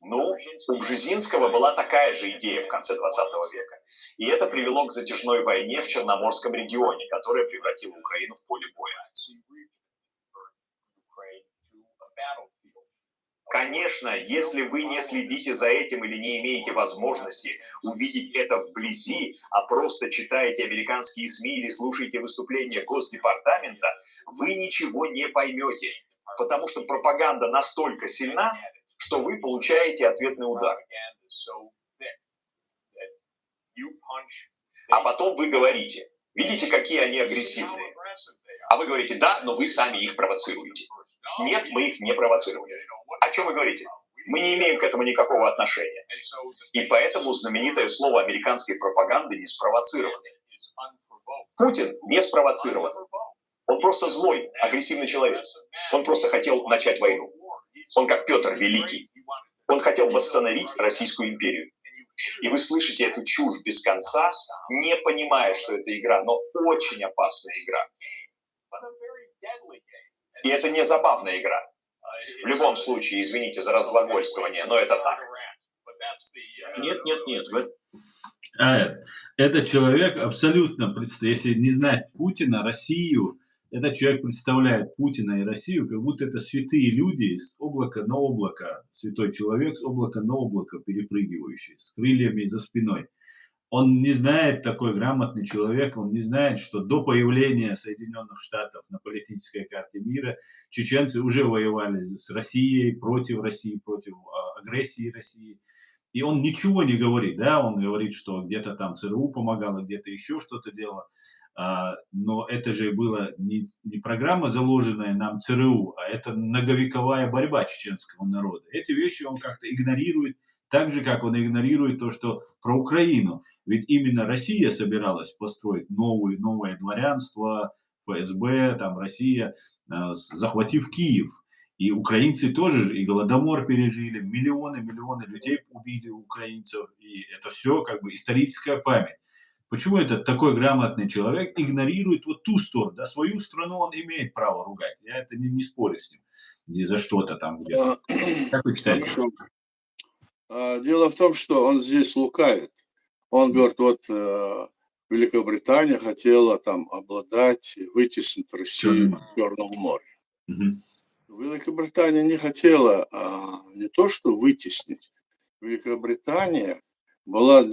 Ну, у Бжезинского была такая же идея в конце 20 века. И это привело к затяжной войне в Черноморском регионе, которая превратила Украину в поле боя. Конечно, если вы не следите за этим или не имеете возможности увидеть это вблизи, а просто читаете американские СМИ или слушаете выступления Госдепартамента, вы ничего не поймете, потому что пропаганда настолько сильна, что вы получаете ответный удар. А потом вы говорите, видите, какие они агрессивные. А вы говорите, да, но вы сами их провоцируете. Нет, мы их не провоцировали. О чем вы говорите? Мы не имеем к этому никакого отношения. И поэтому знаменитое слово американской пропаганды не спровоцировано. Путин не спровоцирован. Он просто злой, агрессивный человек. Он просто хотел начать войну. Он как Петр Великий. Он хотел восстановить Российскую империю. И вы слышите эту чушь без конца, не понимая, что это игра, но очень опасная игра. И это не забавная игра. В любом случае, извините за разглагольствование, но это так. Нет. Этот человек абсолютно, если не знать Путина, Россию, этот человек представляет Путина и Россию, как будто это святые люди с облака на облако, святой человек с облака на облако перепрыгивающий, с крыльями за спиной. Он не знает, такой грамотный человек, он не знает, что до появления Соединенных Штатов на политической карте мира чеченцы уже воевали с Россией, против агрессии России. И он ничего не говорит, да, он говорит, что где-то там ЦРУ помогало, где-то еще что-то делало. Но это же была не программа, заложенная нам ЦРУ, а это многовековая борьба чеченского народа. Эти вещи он как-то игнорирует, так же, как он игнорирует то, что про Украину. Ведь именно Россия собиралась построить новое дворянство, ФСБ, там Россия, захватив Киев. И украинцы тоже, и Голодомор пережили, миллионы людей убили украинцев, и это все как бы историческая память. Почему этот такой грамотный человек игнорирует вот ту сторону? Да, свою страну он имеет право ругать, я это не спорю с ним, не за что-то там где-то. Как вы считаете? Дело в том, что он здесь лукавит. Он говорит, вот Великобритания хотела там обладать, вытеснить Россию в Черном море. Великобритания не хотела не то что вытеснить. Великобритания была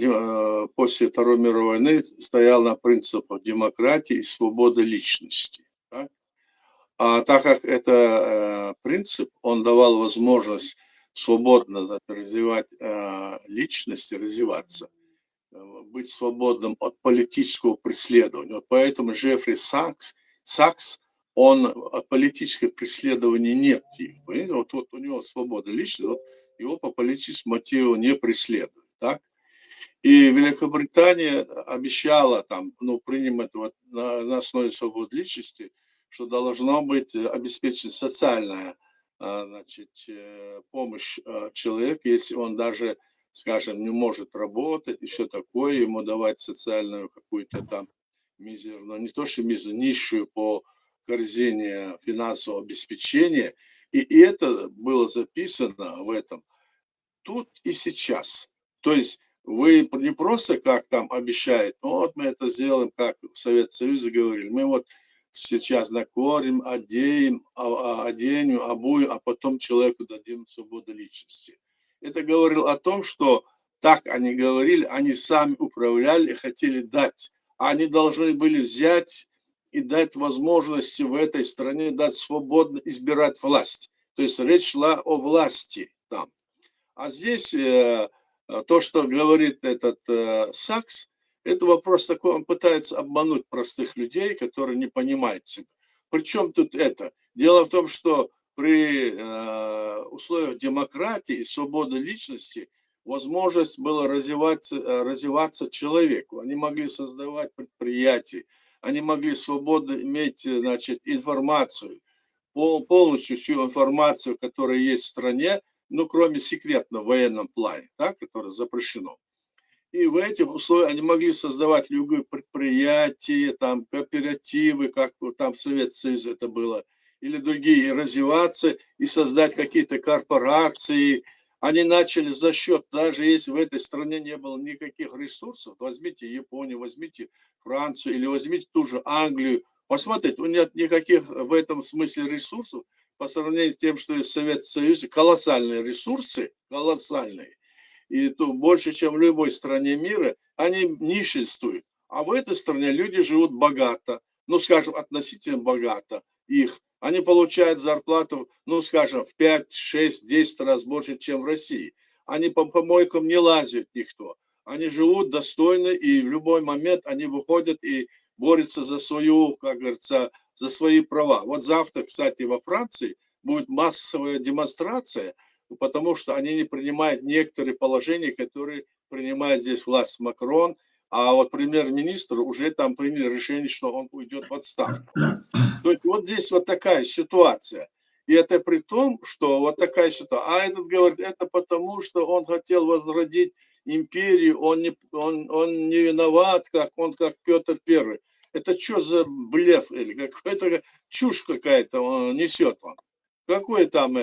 после Второй мировой войны стояла на принципах демократии и свободы личности. Да? А так как это принцип, он давал возможность свободно развивать личность, развиваться, быть свободным от политического преследования. Вот поэтому Джеффри Сакс, он от политического преследования нет. Понимаете? Вот у него свобода личности, вот его по политическому мотиву не преследуют. Так? И Великобритания обещала там, принимать вот на основе свободы личности, что должна быть обеспечена социальная помощь человеку, если он даже, скажем, не может работать и все такое, ему давать социальную какую-то там мизерную, не то что мизерную, низшую по корзине финансового обеспечения. И это было записано в этом тут и сейчас. То есть вы не просто как там обещают, вот мы это сделаем, как в Советском Союзе говорили, мы вот сейчас накормим, оденем, обуем, а потом человеку дадим свободу личности. Это говорил о том, что так они говорили, они сами управляли и хотели дать. Они должны были взять и дать возможности в этой стране, дать свободно избирать власть. То есть речь шла о власти там. А здесь то, что говорит этот Сакс, это вопрос такой, он пытается обмануть простых людей, которые не понимают себя. Причем тут это? Дело в том, что при условиях демократии и свободы личности возможность была развиваться человеку. Они могли создавать предприятия, они могли свободно иметь, информацию, полностью всю информацию, которая есть в стране, кроме секретного в военном плане, так, которое запрещено. И в этих условиях они могли создавать любые предприятия, там, кооперативы, как там в Советском Союзе это было, или другие, и развиваться, и создать какие-то корпорации. Они начали за счет, даже если в этой стране не было никаких ресурсов, возьмите Японию, возьмите Францию, или возьмите ту же Англию, посмотрите, у них нет никаких в этом смысле ресурсов, по сравнению с тем, что есть в Советском Союзе, колоссальные ресурсы, колоссальные, и то больше, чем в любой стране мира, они нищенствуют. А в этой стране люди живут богато, скажем, относительно богато их. Они получают зарплату, скажем, в 5, 6, 10 раз больше, чем в России. Они по помойкам не лазят никто. Они живут достойно, и в любой момент они выходят и борются за свою, как говорится, за свои права. Вот завтра, кстати, во Франции будет массовая демонстрация, потому что они не принимают некоторые положения, которые принимает здесь власть Макрон, а вот премьер-министр уже там принял решение, что он уйдет в отставку. То есть вот здесь вот такая ситуация. И это при том, что вот такая ситуация. А этот говорит, это потому, что он хотел возродить империю, он не виноват, как Петр I. Это что за блеф или какая-то чушь какая-то он несет он. Какое там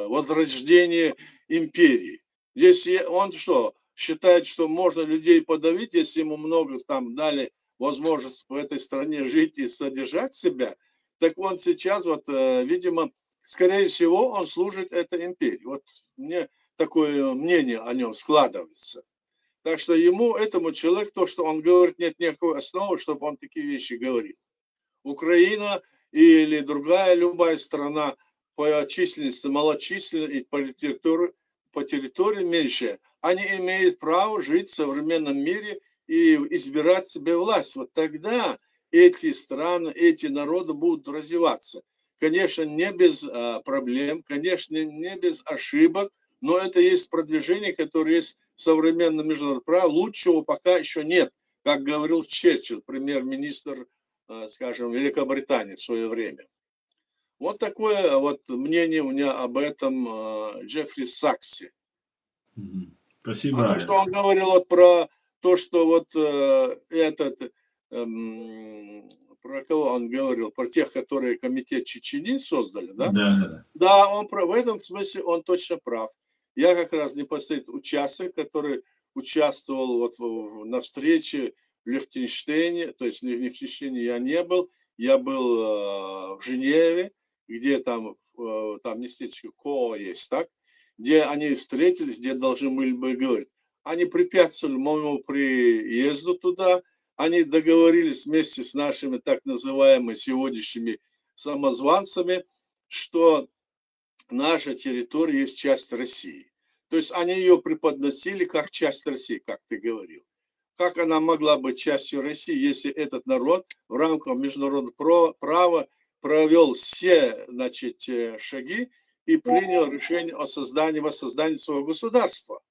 возрождение империи? Если он что, считает, что можно людей подавить, если ему много там дали возможность в этой стране жить и содержать себя, так он сейчас видимо, скорее всего, он служит этой империи. Вот мне такое мнение о нем складывается. Так что этому человеку, то, что он говорит, нет никакой основы, чтобы он такие вещи говорил. Украина или другая любая страна по численности малочисленная и по территории меньшая, они имеют право жить в современном мире и избирать себе власть. Вот тогда эти страны, эти народы будут развиваться. Конечно, не без проблем, конечно, не без ошибок, но это есть продвижение, которое есть в современном международном праве. Лучшего пока еще нет. Как говорил Черчилль, премьер-министр, скажем, Великобритании в свое время. Вот такое вот мнение у меня об этом Джеффри Саксе. Спасибо. А то, что он говорил про то, что про кого он говорил, про тех, которые комитет Чечни создали, да? Да. Да, в этом смысле он точно прав. Я как раз непосредственно участник, который участвовал на встрече в Лихтенштейне, то есть в Лихтенштейне я не был, я был в Женеве, где там местечко Ко есть, так? Где они встретились, где должны были бы говорить. Они препятствовали моему приезду туда, они договорились вместе с нашими так называемыми сегодняшними самозванцами, что наша территория есть часть России. То есть они ее преподносили как часть России, как ты говорил. Как она могла быть частью России, если этот народ в рамках международного права провел все, шаги и принял решение о воссоздании своего государства?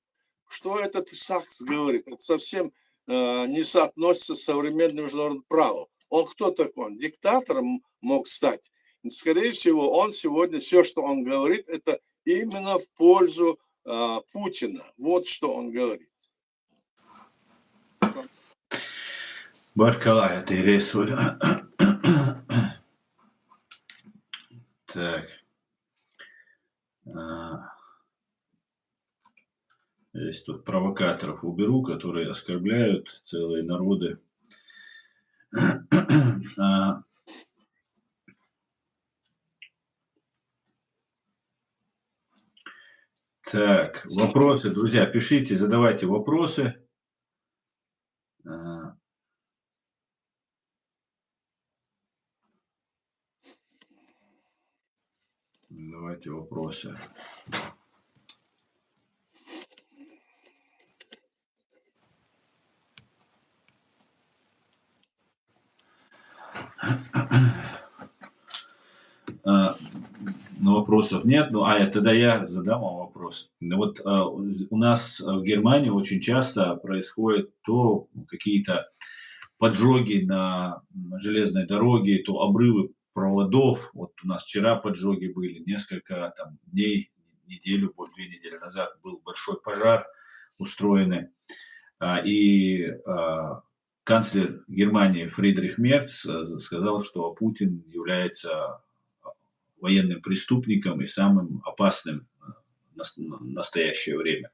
Что этот Сакс говорит? Это совсем не соотносится с современным международным правом. Он кто такой? Он диктатором мог стать. Скорее всего, он сегодня, все, что он говорит, это именно в пользу Путина. Вот что он говорит. Баркалая ты рисуй. Так. Здесь тут провокаторов уберу, которые оскорбляют целые народы. Так, вопросы, друзья, пишите, задавайте вопросы. Давайте вопросы. Вопросов нет. Тогда я задам вам вопрос. Вот у нас в Германии очень часто происходят то какие-то поджоги на железной дороге, то обрывы проводов. Вот у нас вчера поджоги были, несколько дней, неделю, 2 недели назад был большой пожар устроенный. И канцлер Германии Фридрих Мерц сказал, что Путин является военным преступником и самым опасным в настоящее время.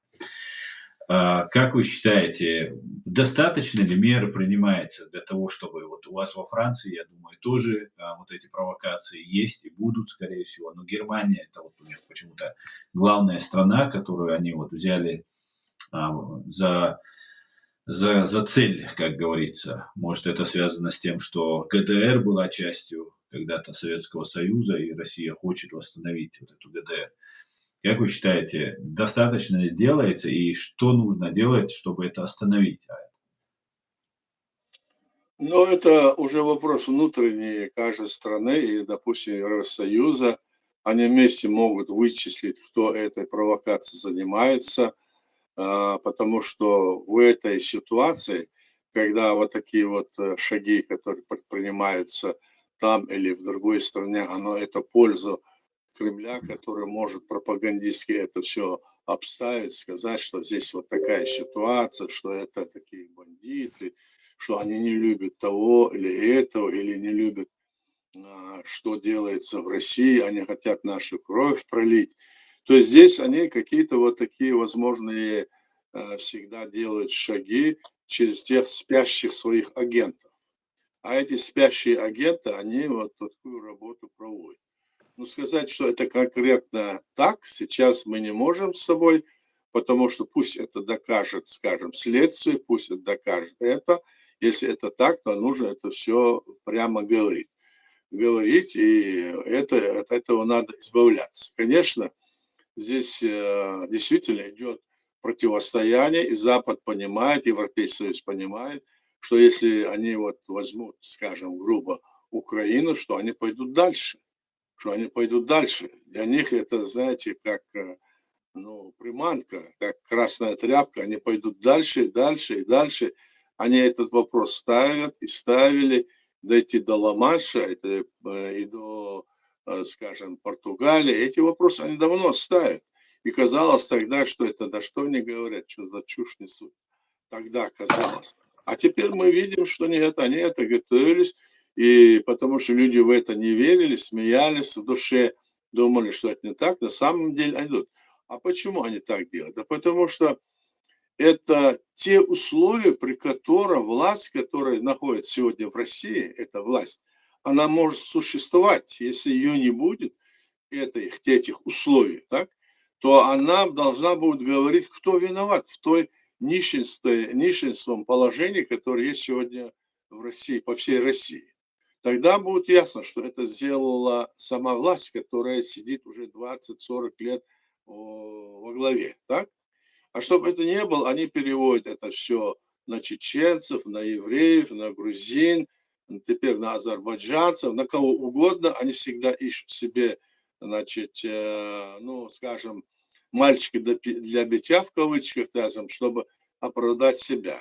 Как вы считаете, достаточно ли меры принимается для того, чтобы вот у вас во Франции, я думаю, тоже вот эти провокации есть и будут, скорее всего, но Германия это вот у них почему-то главная страна, которую они вот взяли за цель, как говорится. Может, это связано с тем, что ГДР была частью когда-то Советского Союза, и Россия хочет восстановить вот эту ГДР. Как вы считаете, достаточно ли делается, и что нужно делать, чтобы это остановить? Ну, это уже вопрос внутренний каждой страны, и, допустим, Евросоюза. Они вместе могут вычислить, кто этой провокацией занимается, потому что в этой ситуации, когда вот такие вот шаги, которые предпринимаются там или в другой стране, это польза Кремля, который может пропагандистски это все обставить, сказать, что здесь вот такая ситуация, что это такие бандиты, что они не любят того или этого, или не любят что делается в России, они хотят нашу кровь пролить. То есть здесь они какие-то вот такие возможные всегда делают шаги через тех спящих своих агентов. А эти спящие агенты, они вот такую работу проводят. Ну, сказать, что это конкретно так, сейчас мы не можем с собой, потому что пусть это докажет, скажем, следствие, пусть это докажет это. Если это так, то нужно это все прямо говорить. И от этого надо избавляться. Конечно, здесь действительно идет противостояние, и Запад понимает, Европейский Союз понимает, что если они вот возьмут, скажем, грубо Украину, что они пойдут дальше. Для них это, знаете, как приманка, как красная тряпка, они пойдут дальше и дальше и дальше. Они этот вопрос ставят и ставили, дойти до Ла-Манша и до, скажем, Португалии. Эти вопросы они давно ставят. И казалось тогда, что это, да что они говорят, что за чушь несут. Тогда казалось. А теперь мы видим, что нет, они это готовились, и потому что люди в это не верили, смеялись в душе, думали, что это не так, на самом деле они идут. А почему они так делают? Да потому что это те условия, при которых власть, которая находится сегодня в России, эта власть, она может существовать. Если ее не будет, этих условий, так, то она должна будет говорить, кто виноват в той нищенством положении, которое есть сегодня в России, по всей России. Тогда будет ясно, что это сделала сама власть, которая сидит уже 20-40 лет во главе. Так? А чтобы это не было, они переводят это все на чеченцев, на евреев, на грузин, теперь на азербайджанцев, на кого угодно. Они всегда ищут себе, скажем, мальчики для битья в кавычках, чтобы оправдать себя.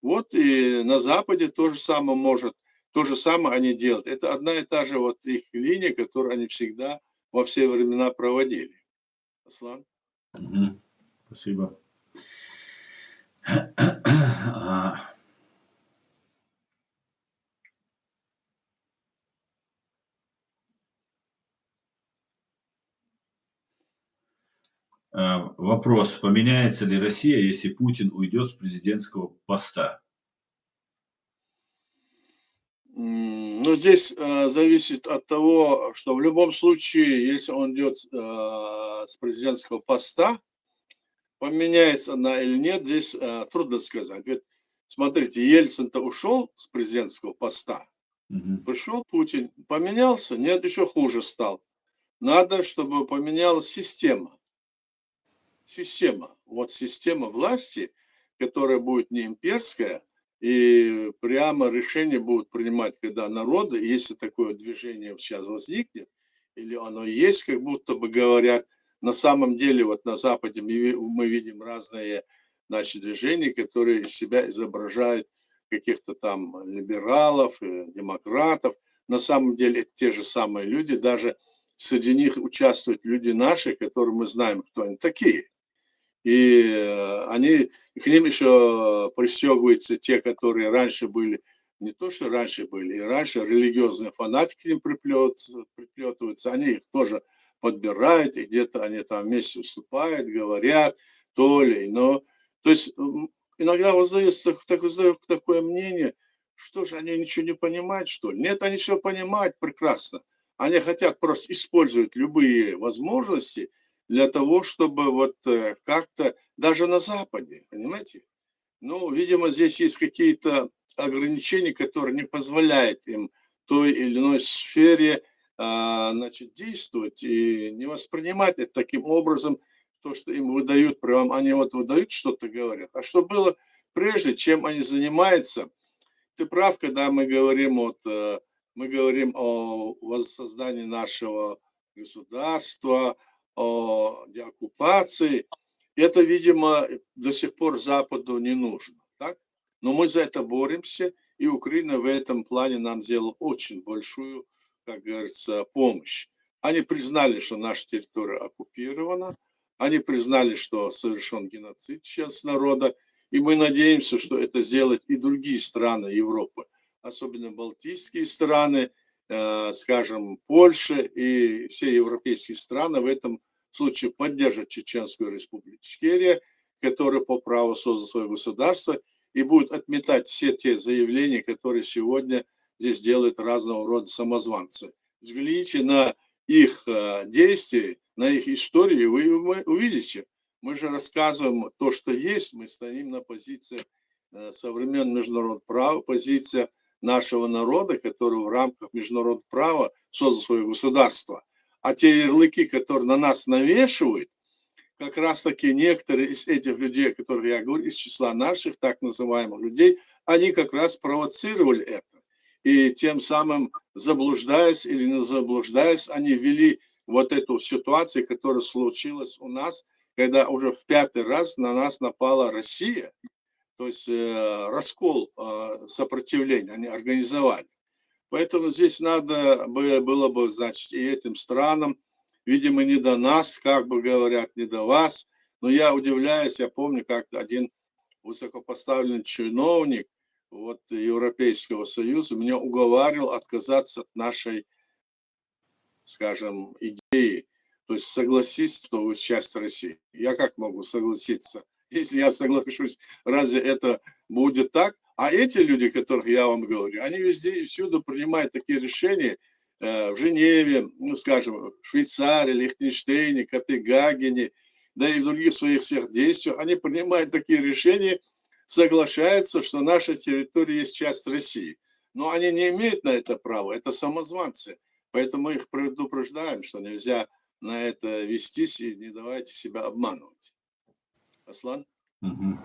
Вот и на Западе то же самое они делают. Это одна и та же вот их линия, которую они всегда во все времена проводили. Аслан? Спасибо. Вопрос. Поменяется ли Россия, если Путин уйдет с президентского поста? Ну, здесь зависит от того, что в любом случае, если он идет с президентского поста, поменяется она или нет, здесь трудно сказать. Ведь, смотрите, Ельцин-то ушел с президентского поста, пришел Путин, поменялся, нет, еще хуже стал. Надо, чтобы поменялась система. Вот система власти, которая будет не имперская, и прямо решения будут принимать, когда народы, если такое движение сейчас возникнет, или оно есть, как будто бы говорят, на самом деле вот на Западе мы видим разные, движения, которые из себя изображают каких-то там либералов, демократов. На самом деле это те же самые люди, даже среди них участвуют люди наши, которые мы знаем, кто они такие. И к ним еще пристегиваются те, которые раньше были, не то что раньше были, и раньше религиозные фанатики к ним приплетываются, они их тоже подбирают, и где-то они там вместе выступают, говорят, то ли, но... То есть иногда воздается такое мнение, что же они ничего не понимают, что ли? Нет, они все понимают прекрасно. Они хотят просто использовать любые возможности для того, чтобы вот как-то, даже на Западе, понимаете? Ну, видимо, здесь есть какие-то ограничения, которые не позволяют им в той или иной сфере, действовать и не воспринимать это таким образом, то, что им выдают, прям они вот выдают что-то, говорят. А что было прежде, чем они занимаются? Ты прав, когда мы говорим о воссоздании нашего государства, о деоккупации. Это, видимо, до сих пор Западу не нужно. Так? Но мы за это боремся, и Украина в этом плане нам сделала очень большую, как говорится, помощь. Они признали, что наша территория оккупирована, они признали, что совершен геноцид сейчас народа, и мы надеемся, что это сделают и другие страны Европы, особенно балтийские страны, скажем, Польша и все европейские страны в этом случае поддержат Чеченскую республику Ичкерия, которая по праву создала свое государство, и будет отметать все те заявления, которые сегодня здесь делают разного рода самозванцы. Взгляните на их действия, на их историю, и вы увидите. Мы же рассказываем то, что есть, мы стоим на позиции современного международного права, позиция нашего народа, который в рамках международного права создал свое государство. А те ярлыки, которые на нас навешивают, как раз таки некоторые из этих людей, о которых я говорю, из числа наших так называемых людей, они как раз провоцировали это. И тем самым, заблуждаясь или не заблуждаясь, они ввели вот эту ситуацию, которая случилась у нас, когда уже в 5-й раз на нас напала Россия, то есть раскол сопротивления они организовали. Поэтому здесь надо было бы, значит, и этим странам, видимо, не до нас, как бы говорят, не до вас. Но я удивляюсь, я помню, как один высокопоставленный чиновник вот, Европейского Союза меня уговаривал отказаться от нашей, скажем, идеи. То есть согласиться, что вы часть России. Я как могу согласиться? Если я соглашусь, разве это будет так? А эти люди, о которых я вам говорю, они везде и всюду принимают такие решения, в Женеве, ну, скажем, в Швейцарии, Лихтенштейне, Копенгагене, да и в других своих всех действиях, они принимают такие решения, соглашаются, что наша территория есть часть России. Но они не имеют на это права, это самозванцы. Поэтому мы их предупреждаем, что нельзя на это вестись и не давайте себя обманывать. Аслан? Мгм.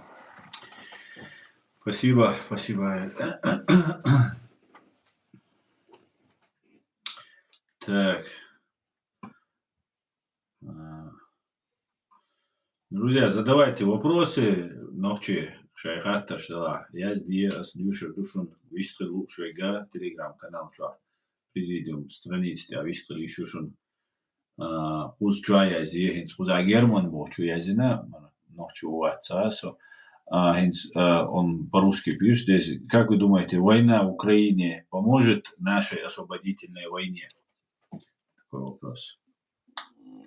Спасибо, спасибо. Так. Друзья, задавайте вопросы. Ночи шайхата шла. Я здесь дюшер душун вистрелу шайга телеграм-канал ча. Президиум страницы, а вистрели шушун. Уз чая зехин скуза герман бочу язина. Ночи у отца. Он по-русски пишет здесь. Как вы думаете, война в Украине поможет нашей освободительной войне? Такой вопрос.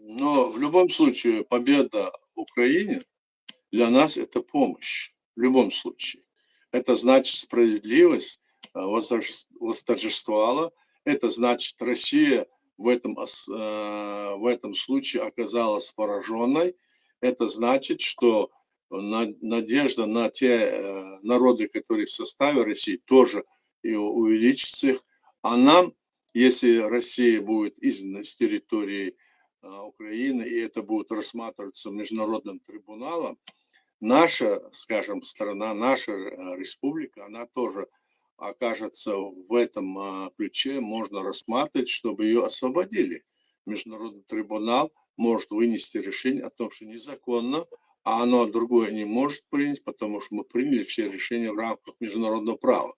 Но в любом случае победа в Украине для нас это помощь. В любом случае. Это значит, справедливость восторжествовала. Это значит, Россия в этом случае оказалась пораженной. Это значит, что надежда на те народы, которые в составе России, тоже и увеличится их. А нам, если Россия будет изгнана с территории Украины, и это будет рассматриваться международным трибуналом, наша, скажем, страна, наша республика, она тоже окажется в этом ключе, можно рассматривать, чтобы ее освободили. Международный трибунал может вынести решение о том, что незаконно, а оно другое не может принять, потому что мы приняли все решения в рамках международного права.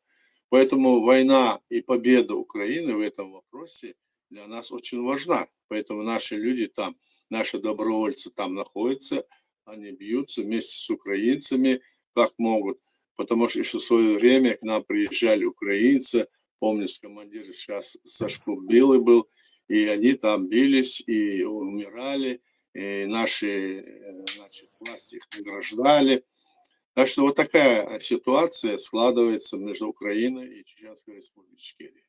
Поэтому война и победа Украины в этом вопросе для нас очень важна. Поэтому наши люди там, наши добровольцы там находятся, они бьются вместе с украинцами, как могут. Потому что еще в свое время к нам приезжали украинцы, помню, командир сейчас Сашко Белый был, и они там бились и умирали, и наши, значит, власти их награждали. Так что вот такая ситуация складывается между Украиной и Чеченской Республикой Ичкерия.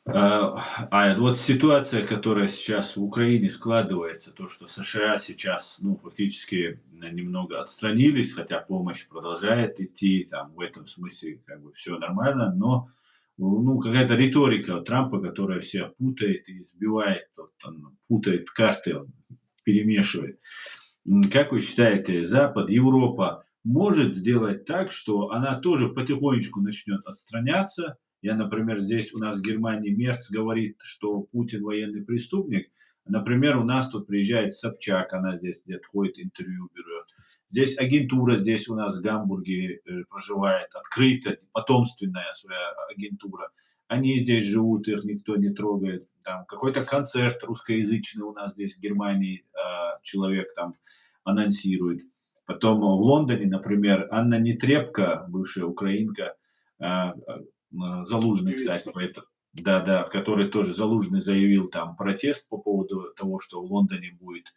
Вот ситуация, которая сейчас в Украине складывается, то, что США сейчас, фактически немного отстранились, хотя помощь продолжает идти, там в этом смысле как бы все нормально, но какая-то риторика Трампа, которая всех путает и сбивает, путает карты, перемешивает. Как вы считаете, Запад, Европа может сделать так, что она тоже потихонечку начнет отстраняться? Я, например, здесь у нас в Германии Мерц говорит, что Путин военный преступник. Например, у нас тут приезжает Собчак, она здесь где-то ходит, интервью берет. Здесь агентура, здесь у нас в Гамбурге проживает, открытая, потомственная своя агентура. Они здесь живут, их никто не трогает. Там какой-то концерт русскоязычный у нас здесь в Германии человек там анонсирует. Потом в Лондоне, например, Анна Нетребко, бывшая украинка, Залужный, кстати, да, который тоже Залужный заявил там протест по поводу того, что в Лондоне будет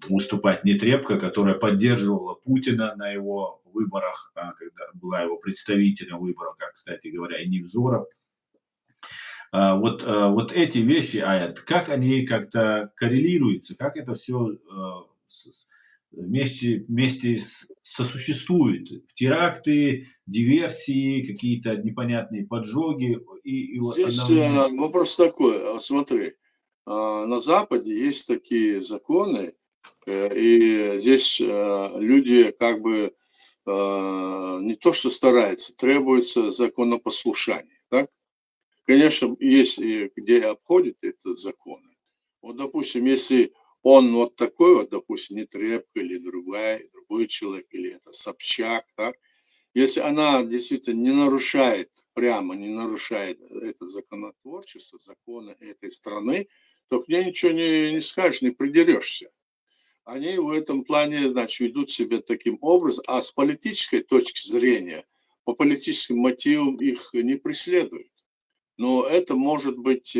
выступать Нетребко, которая поддерживала Путина на его выборах, когда была его представителем выборов, как, кстати говоря, и Невзоров. Вот эти вещи, как они как-то коррелируются, как это все вместе сосуществует? Теракты, диверсии, какие-то непонятные поджоги. Здесь вопрос такой, вот смотри, на Западе есть такие законы, и здесь люди как бы не то что стараются, требуется законопослушание, так? Конечно, есть где обходят это законы. Вот, допустим, если он вот такой вот, допустим, Нетребко или другой человек, или это Собчак, так? Если она действительно не нарушает это законотворчество, законы этой страны, то к ней ничего не скажешь, не придерешься. Они в этом плане, значит, ведут себя таким образом, а с политической точки зрения, по политическим мотивам их не преследуют. Но это, может быть,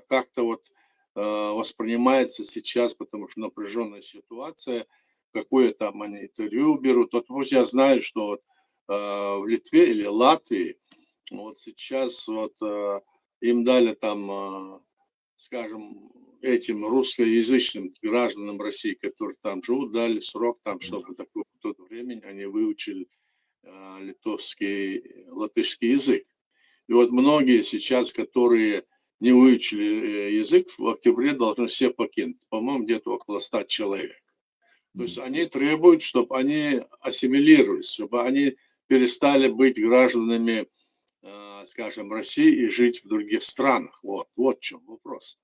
как-то вот воспринимается сейчас, потому что напряженная ситуация, какое там они интервью берут. Вот пусть я знаю, что вот, в Литве или Латвии вот сейчас вот им дали там, скажем, этим русскоязычным гражданам России, которые там живут, дали срок там, чтобы такое времени они выучили литовский, латышский язык. И вот многие сейчас, которые не выучили язык, в октябре должны все покинуть. По-моему, где-то около 100 человек. То есть они требуют, чтобы они ассимилировались, чтобы они перестали быть гражданами, скажем, России и жить в других странах. Вот в чем вопрос.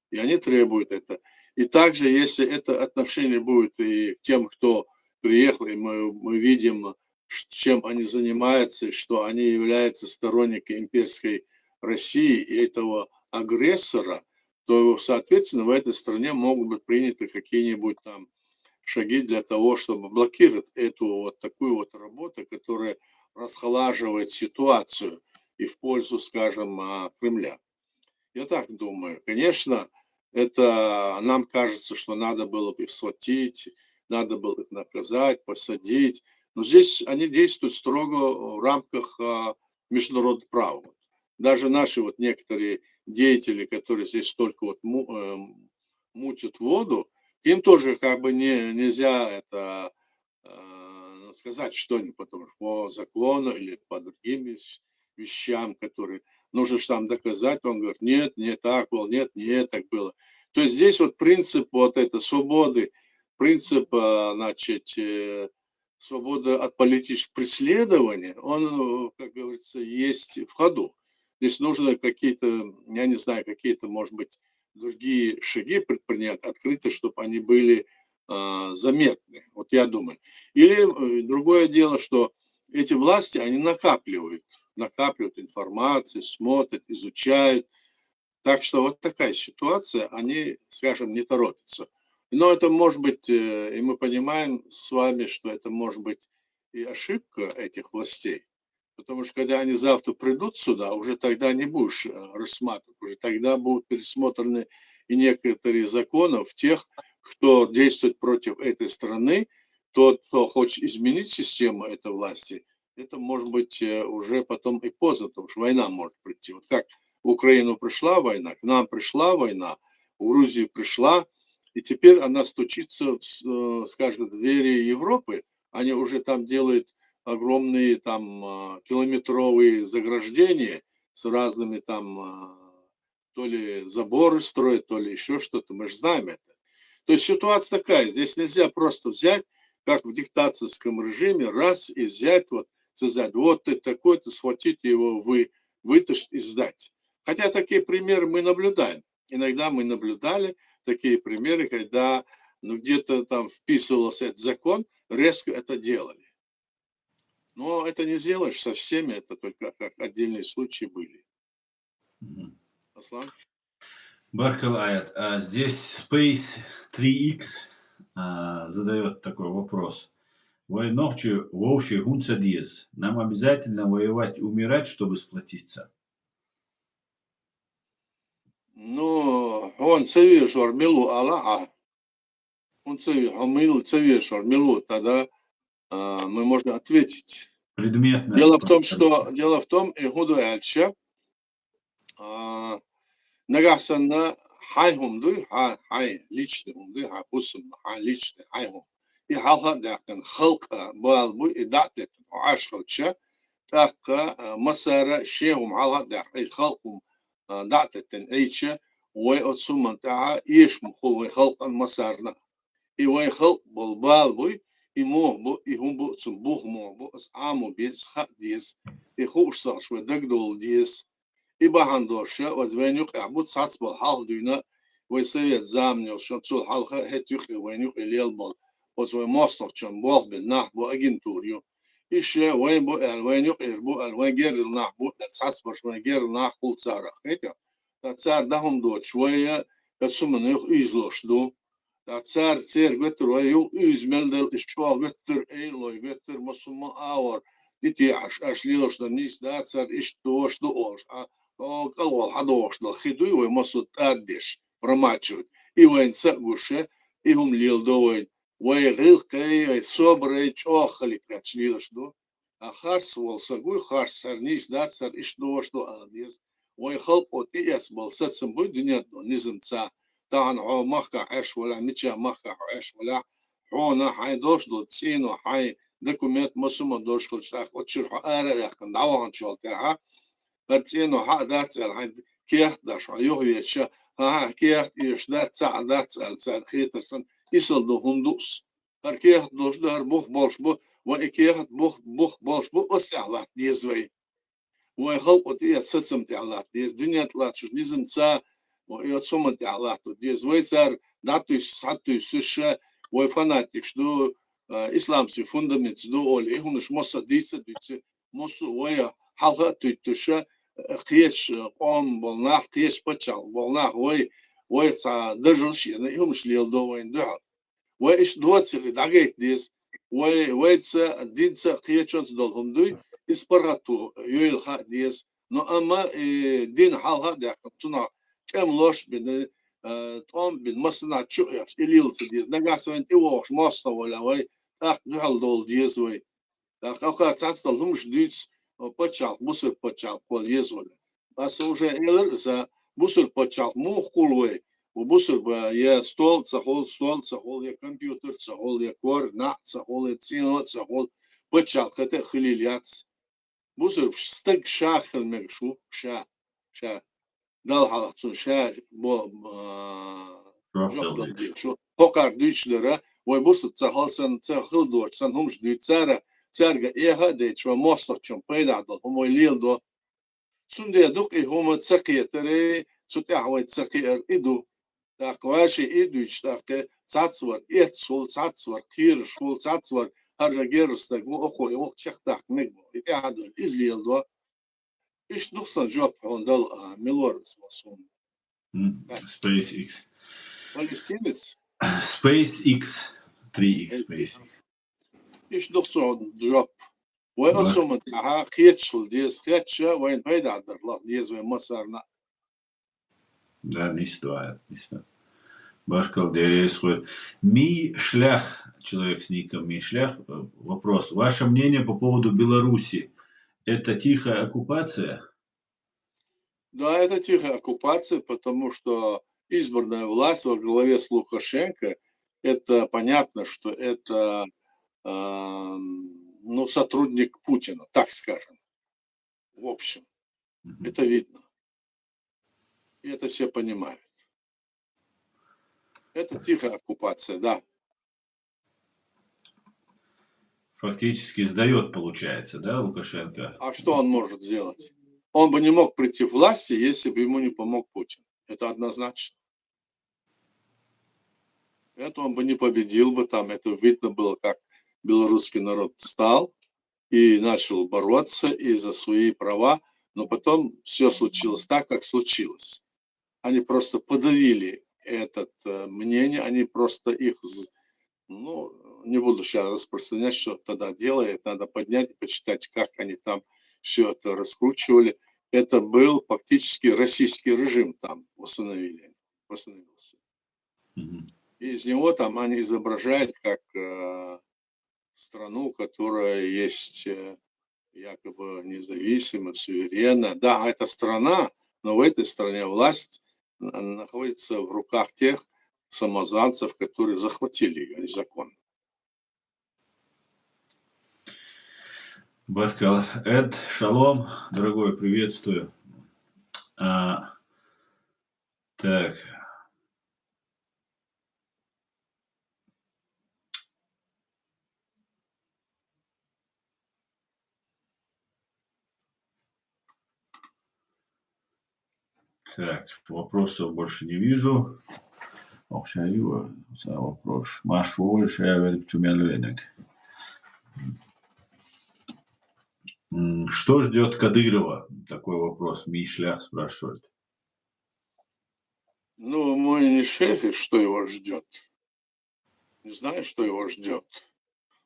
И они требуют это. И также, если это отношение будет и к тем, кто приехал, и мы видим, чем они занимаются, что они являются сторонниками имперской России и этого агрессора, то, соответственно, в этой стране могут быть приняты какие-нибудь там шаги для того, чтобы блокировать эту вот такую вот работу, которая расхолаживает ситуацию и в пользу, скажем, Кремля. Я так думаю. Конечно, это нам кажется, что надо было бы их схватить, надо было их наказать, посадить. Но здесь они действуют строго в рамках международного права. Даже наши вот некоторые деятели, которые здесь только вот мутят воду, им тоже как бы нельзя это сказать что-нибудь, потому что по закону или по другим вещам, которые нужно же там доказать, он говорит, нет, не так было, нет, не так было. То есть здесь вот принцип вот этой свободы, принцип, значит, свободы от политического преследования, он, как говорится, есть в ходу. Здесь нужно какие-то, я не знаю, какие-то, может быть, другие шаги предпринять открыто, чтобы они были заметны. Вот я думаю. Или другое дело, что эти власти, они накапливают информацию, смотрят, изучают. Так что вот такая ситуация, они, скажем, не торопятся. Но это может быть, и мы понимаем с вами, что это может быть и ошибка этих властей. Потому что когда они завтра придут сюда, уже тогда не будешь рассматривать, уже тогда будут пересмотрены и некоторые законы в тех, кто действует против этой страны, тот, кто хочет изменить систему этой власти, это может быть уже потом и поздно, потому что война может прийти. Вот как в Украину пришла война, к нам пришла война, в Грузию пришла, и теперь она стучится, скажем, в двери Европы, они уже там делают огромные там километровые заграждения с разными там то ли заборы строят, то ли еще что-то, мы же знаем это. То есть ситуация такая, здесь нельзя просто взять, как в диктаторском режиме, раз и взять, вот, сказать, вот ты такой-то, схватить его, вытащить и сдать. Хотя такие примеры мы наблюдаем. Иногда мы наблюдали такие примеры, когда где-то там вписывался этот закон, резко это делали. Но это не сделаешь со всеми, это только как отдельные случаи были. Аслан? Баркал Аят, здесь Space 3X задает такой вопрос. Войновче, вовши гунца диез. Нам обязательно воевать и умирать, чтобы сплотиться. Ну, он цевишор милу Аллаха, он цевишор милу, тогда мы можем ответить. Предметно. Дело в том, Игуду Эльче, нагасана хайхумды, хай личный хумды, хай хусум, хай личный хайхум. И халха дактен халка балбу и датет ашхалча, так масара шеум халха дактен халкум датетен эйче, وي أتسمى تاع إيش مخول وي خلق المسارنا إي وي خلق بالبال بوي إموه بو إهم بو تسمبوخ مو بو أس عامو بيس خق ديس إي خوش صاش ودقدول ديس إي باهان دورشا وزوين يقع بو تساتس بالحال دوينا وي سيد زامني وشان تسول حلقة هيت يقع وين يقع ليل بال وزوي مصطر شان بوغ بالناح بو أجين توريو إيش وين بو وين يقع بو وين جير الناح بو تساتس باش وين جير الناح قول سارة خيتا царь дахом до чвоя, отсюда их изложду. Царь гветтер, ю измельдел из чва гветтер, эйлой гветтер, масума аур. Дити аш лилош на низ, да царь иш то что ош. Калвал хадош на хиду и масут аддеш промачивают. И воинца гуше, и хум лил довой. Вой рилкой, собрый чохали, как лилош до. А харс волса гуй харс царь низ, да царь иш то что аддес. وي خلقوا تياس بالساتسم بو دنيا نزم تسا طبعا هو مخا عش ولا ميتشا مخا عش ولا حونا حي دوش دو تسينو حي دكومنت مسوم دوش كل شاف وتشرح ارا يكن دعوان شول تاعها تسينو حق دات حي كيخ داش يوه يتشا ها كيخ يش دات ساعة دات سال خيتر سن يسل دو هندوس كيخ دوش دار بوخ بولش بو وكيخ بوخ بولش بو اسعلات ديزوي ويخلقوا تيات سسم تعلات ديز دنيا تلاتش نيزن سا ويتصوم تعلات ديز ويصار داتو ساتو سشة ويفناتك شدو إسلام سي فوندمنت دو أول إيه مش مصر ديسة مصر ويا حلقة تشة قيش قام بالناح قيش بتشال بالناح وي صا درجش يعني إيه مش ليل دو وين دعاء وإيش دوت اللي دعيت ديز ويتسا دينسا قيشون دولهم دوي إسبراتو يويل خا ديس نو أما دين حال هذا كنا كم لوش بين توم بالمصنع شو ياش إليل سديس نجاس وين إيوش ماستر ولا وي أخ نحل دول ديس وي أخ أخر تحصل همش ديس بتشال بوسر بتشال كل يزول بس уже إلر إذا بوسر بتشال مو كل وي وبوسر يا ستول تسهول يا كمبيوتر تسهول يا كور نع تسهول يا تسينو تسهول بتشال خته خليليات بوسر ستق شاخل مغشو شا دال حالتون شا بو جبدل دي شو هوكار دوشلره وي بوسر تسهل تسهل دور سن همش دي تسارغا ايه دي شو ماستر چون پیدا دو هم ليل دو سندي دوق هم تسقيتري ستحوي تسقير إدو تاقواشي إدو يشتاق تاتسور إتسول تاتسور كير شول تاتسور هرجيرستك وأخو يوق شختاق مجبو يتعادل إزليل دو إيش نقصن جواب هوندل ميلورس وصوم Space X. فلسطينيس Space X 3X Space. إيش نقصن جواب وأصوم تاعها خيتشل ديز خيتشا وين بيد عدر الله ديز وين مسارنا Да, не стоит. Башкал Дересхует. Ми шлях, человек с ником Ми шлях, вопрос. Ваше мнение по поводу Беларуси? Это тихая оккупация? Да, это тихая оккупация, потому что избранная власть во главе с Лукашенко, это понятно, что это сотрудник Путина, так скажем. В общем, это видно. И это все понимают. Это тихая оккупация, да. Фактически сдает, получается, да, Лукашенко? А что он может сделать? Он бы не мог прийти к власти, если бы ему не помог Путин. Это однозначно. Это он бы не победил бы там. Это видно было, как белорусский народ встал и начал бороться и за свои права. Но потом все случилось так, как случилось. Они просто подавили это мнение, они просто их, не буду сейчас распространять, что тогда делает, надо поднять и почитать, как они там все это раскручивали. Это был фактически российский режим там восстановился. Мгм. И из него там они изображают как страну, которая есть якобы независимая, суверенная. Да, это страна, но в этой стране власть находится в руках тех самозванцев, которые захватили ее незаконно. Баркал. Эд, шалом, дорогой, приветствую. Так. Так, вопросов больше не вижу. Общаю вопрос. Машу, что ждет Кадырова? Такой вопрос. Мишля спрашивает. Ну, мой не шеф, что его ждет. Не знаю, что его ждет.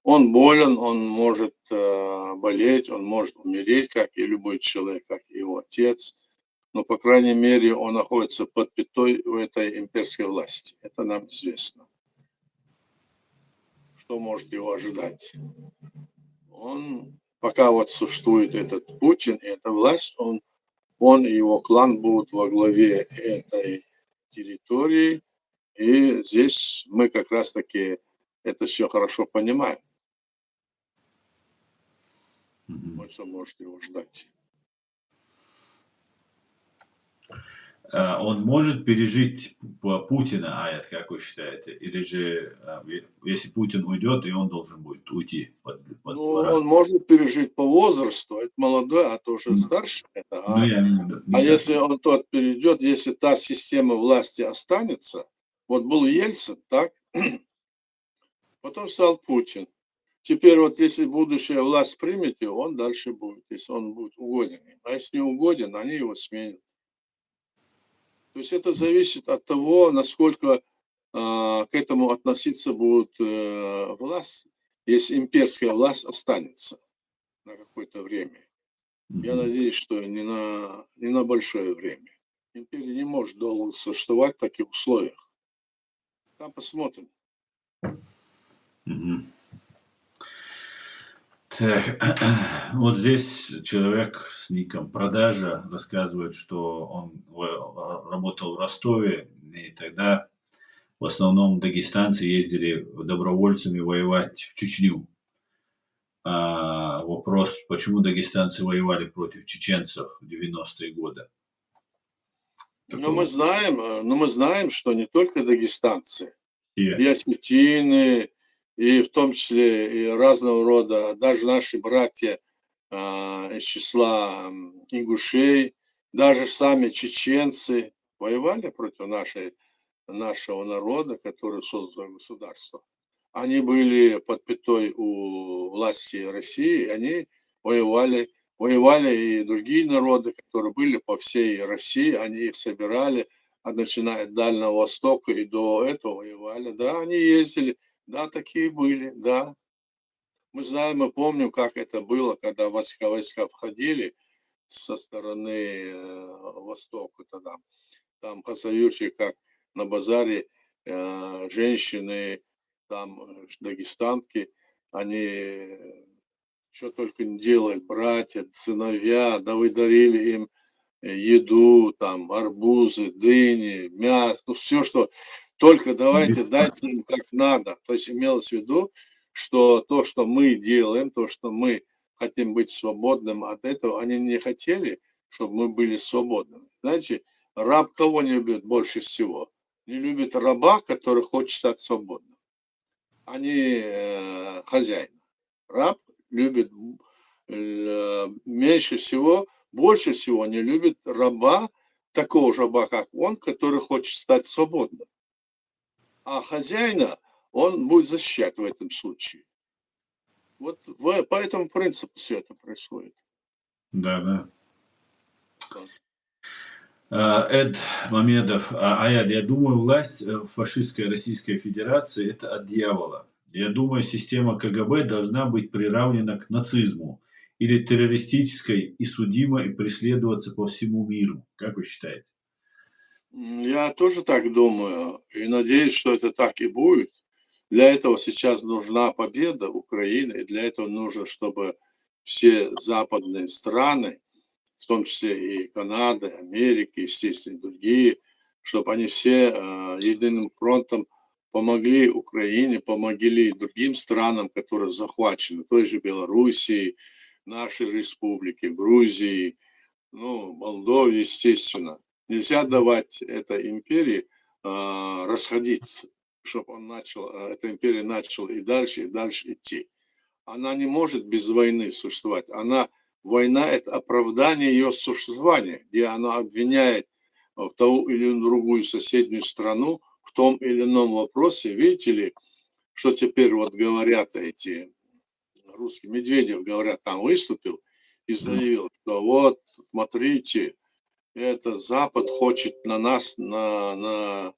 Он болен, он может болеть, он может умереть, как и любой человек, как и его отец. Но, по крайней мере, он находится под пятой у этой имперской власти. Это нам известно. Что может его ожидать? Он, пока вот существует этот Путин, эта власть, он и его клан будут во главе этой территории. И здесь мы как раз-таки это все хорошо понимаем. Вот что может его ждать. Он может пережить Путина, Аят, как вы считаете? Или же, если Путин уйдет, и он должен будет уйти? Ну, он может пережить по возрасту, это молодой, а то уже старше. Ну, я имею в виду, А если он тот перейдет, если та система власти останется, вот был Ельцин, так? Потом стал Путин. Теперь вот если будущая власть примет его, он дальше будет, если он будет угоден им. А если не угоден, они его сменят. То есть это зависит от того, насколько к этому относиться будет власть, если имперская власть останется на какое-то время. Я надеюсь, что не на большое время. Империя не может долго существовать в таких условиях. Там посмотрим. Так, вот здесь человек с ником Продажа рассказывает, что он работал в Ростове, и тогда в основном дагестанцы ездили добровольцами воевать в Чечню. Вопрос, почему дагестанцы воевали против чеченцев в 90-е годы? Но мы знаем, что не только дагестанцы, И и осетины, и в том числе и разного рода, даже наши братья из числа ингушей, даже сами чеченцы воевали против нашего народа, который создал государство. Они были под пятой у власти России, они воевали и другие народы, которые были по всей России, они их собирали, начиная от Дальнего Востока и до этого воевали. Да, они ездили, да, такие были, да. Мы знаем, мы помним, как это было, когда войска входили со стороны Востока тогда. Там Хасавюрте, как на базаре, женщины, там дагестанки, они что только не делают, братья, сыновья, да вы дарили им еду, там, арбузы, дыни, мясо, ну все, что только дайте им как надо. То есть имелось в виду, что то, что мы делаем, то, что мы хотим быть свободным от этого, они не хотели, чтобы мы были свободными. Знаете, раб кого не любит больше всего? Не любит раба, который хочет стать свободным, а не хозяина. Раб любит меньше всего, больше всего не любит раба, такого же раба, как он, который хочет стать свободным. А хозяина он будет защищать в этом случае. Вот по этому принципу все это происходит. Да. Эд Мамедов, Аяд, я думаю, власть фашистской Российской Федерации – это от дьявола. Я думаю, система КГБ должна быть приравнена к нацизму или террористической и судима и преследоваться по всему миру. Как вы считаете? Я тоже так думаю и надеюсь, что это так и будет. Для этого сейчас нужна победа Украины, и для этого нужно, чтобы все западные страны, в том числе и Канада, Америка, естественно, и другие, чтобы они все единым фронтом помогли Украине, помогли и другим странам, которые захвачены, той же Белоруссии, нашей республике, Грузии, ну, Молдове, естественно. Нельзя давать этой империи расходиться, чтобы эта империя начала и дальше идти. Она не может без войны существовать. Война – это оправдание ее существования, где она обвиняет в ту или другую соседнюю страну в том или ином вопросе. Видите ли, что теперь вот говорят эти русские, Медведев, говорят, там выступил и заявил, что вот, смотрите, это Запад хочет на нас, ну,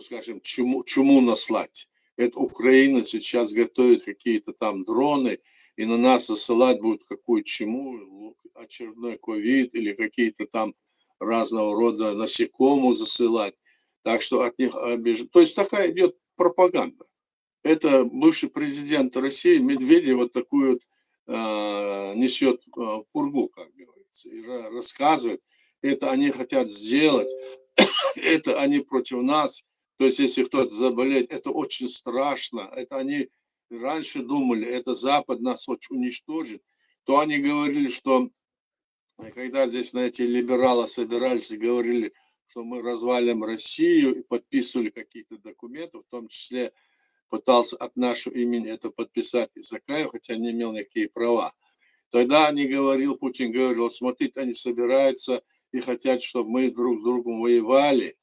скажем, чуму наслать. Это Украина сейчас готовит какие-то там дроны, и на нас засылать будут какую-то чуму, очередной ковид или какие-то там разного рода насекомых засылать. Так что от них обижают. То есть такая идет пропаганда. Это бывший президент России Медведев вот такую вот несет пургу, как говорится, и рассказывает. Это они хотят сделать, это они против нас. То есть, если кто-то заболеет, это очень страшно. Это они раньше думали, это Запад нас уничтожит. То они говорили, что когда здесь, знаете, либералы собирались и говорили, что мы развалим Россию и подписывали какие-то документы, в том числе пытался от нашего имени это подписать Исакаев, хотя не имел никакие права. Тогда Путин говорил, вот смотрите, они собираются и хотят, чтобы мы друг с другом воевали,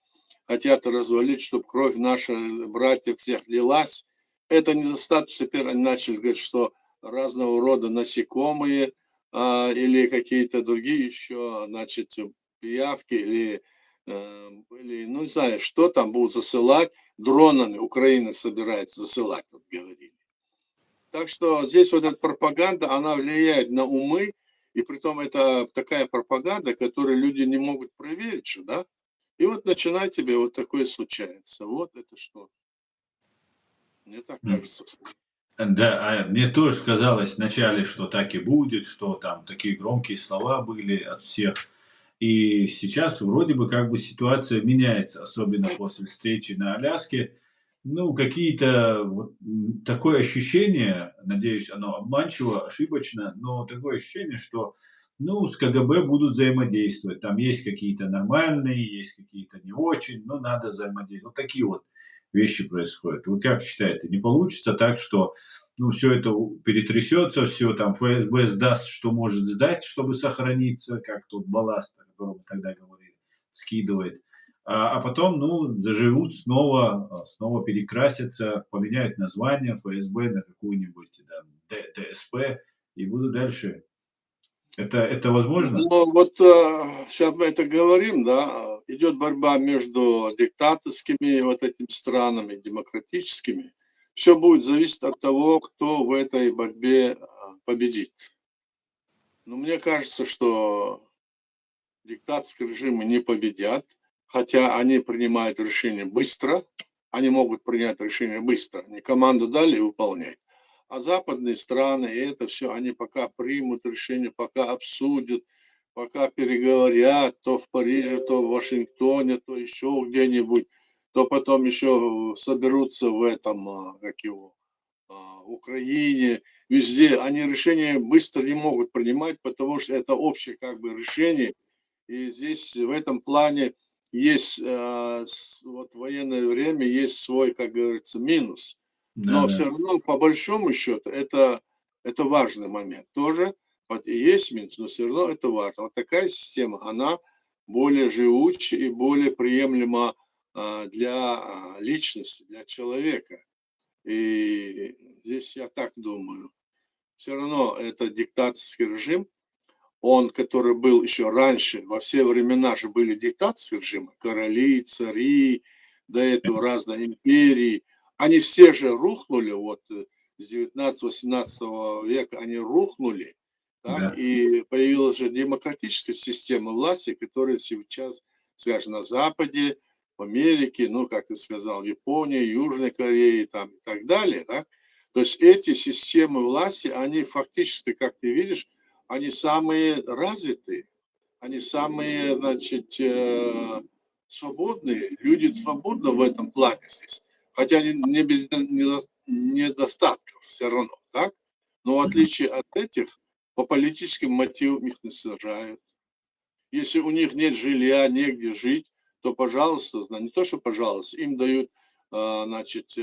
хотят развалить, чтобы кровь наших братьев всех лилась. Это недостаточно. Теперь они начали говорить, что разного рода насекомые или какие-то другие еще, значит, пиявки или ну не знаю, что там будут засылать дронами. Украина собирается засылать, вот говорили. Так что здесь вот эта пропаганда, она влияет на умы, и притом это такая пропаганда, которую люди не могут проверить, что, да? И вот начинай тебе вот такое случается. Вот это что. Мне так кажется. Да, мне тоже казалось вначале, что так и будет, что там такие громкие слова были от всех. И сейчас вроде бы как бы ситуация меняется, особенно после встречи на Аляске. Ну, какие-то вот такое ощущение, надеюсь, оно обманчиво, ошибочно, но такое ощущение, что ну, с КГБ будут взаимодействовать. Там есть какие-то нормальные, есть какие-то не очень, но надо взаимодействовать. Вот такие вот вещи происходят. Вы как считаете, не получится так, что ну, все это перетрясется, все там ФСБ сдаст, что может сдать, чтобы сохраниться, как тут балласт, о котором мы тогда говорили, скидывает. А потом, ну, заживут снова перекрасятся, поменяют название ФСБ на какую-нибудь ДСП и будут дальше. Это возможно? Ну, вот сейчас мы это говорим, да, идет борьба между диктаторскими вот этими странами, демократическими. Все будет зависеть от того, кто в этой борьбе победит. Но мне кажется, что диктаторские режимы не победят, хотя они принимают решения быстро, они могут принять решение быстро, они команду дали и выполняют. А западные страны, и это все, они пока примут решение, пока обсудят, пока переговорят, то в Париже, то в Вашингтоне, то еще где-нибудь, то потом еще соберутся в этом, в Украине, везде. Они решения быстро не могут принимать, потому что это общее как бы решение. И здесь в этом плане есть, вот в военное время есть свой, как говорится, минус. Но все равно, по большому счету, это важный момент. Тоже вот и есть минус, но все равно это важно. Вот такая система, она более живучая и более приемлема для личности, для человека. И здесь я так думаю. Все равно это диктаторский режим, он, который был еще раньше, во все времена же были диктаторские режимы, короли, цари, до этого разные империи, Они все же рухнули, вот с 19-18 века они рухнули, так, Да. и появилась же демократическая система власти, которая сейчас, скажем, на Западе, в Америке, ну, как ты сказал, Японии, Южной Корее там, и так далее. Так? То есть эти системы власти, они фактически, как ты видишь, они самые развитые, они самые, значит, свободные, люди свободны в этом плане здесь. Хотя не без недостатков все равно, так? Но в отличие от этих, по политическим мотивам их не сажают. Если у них нет жилья, негде жить, то, пожалуйста, не то, что пожалуйста, им дают, значит,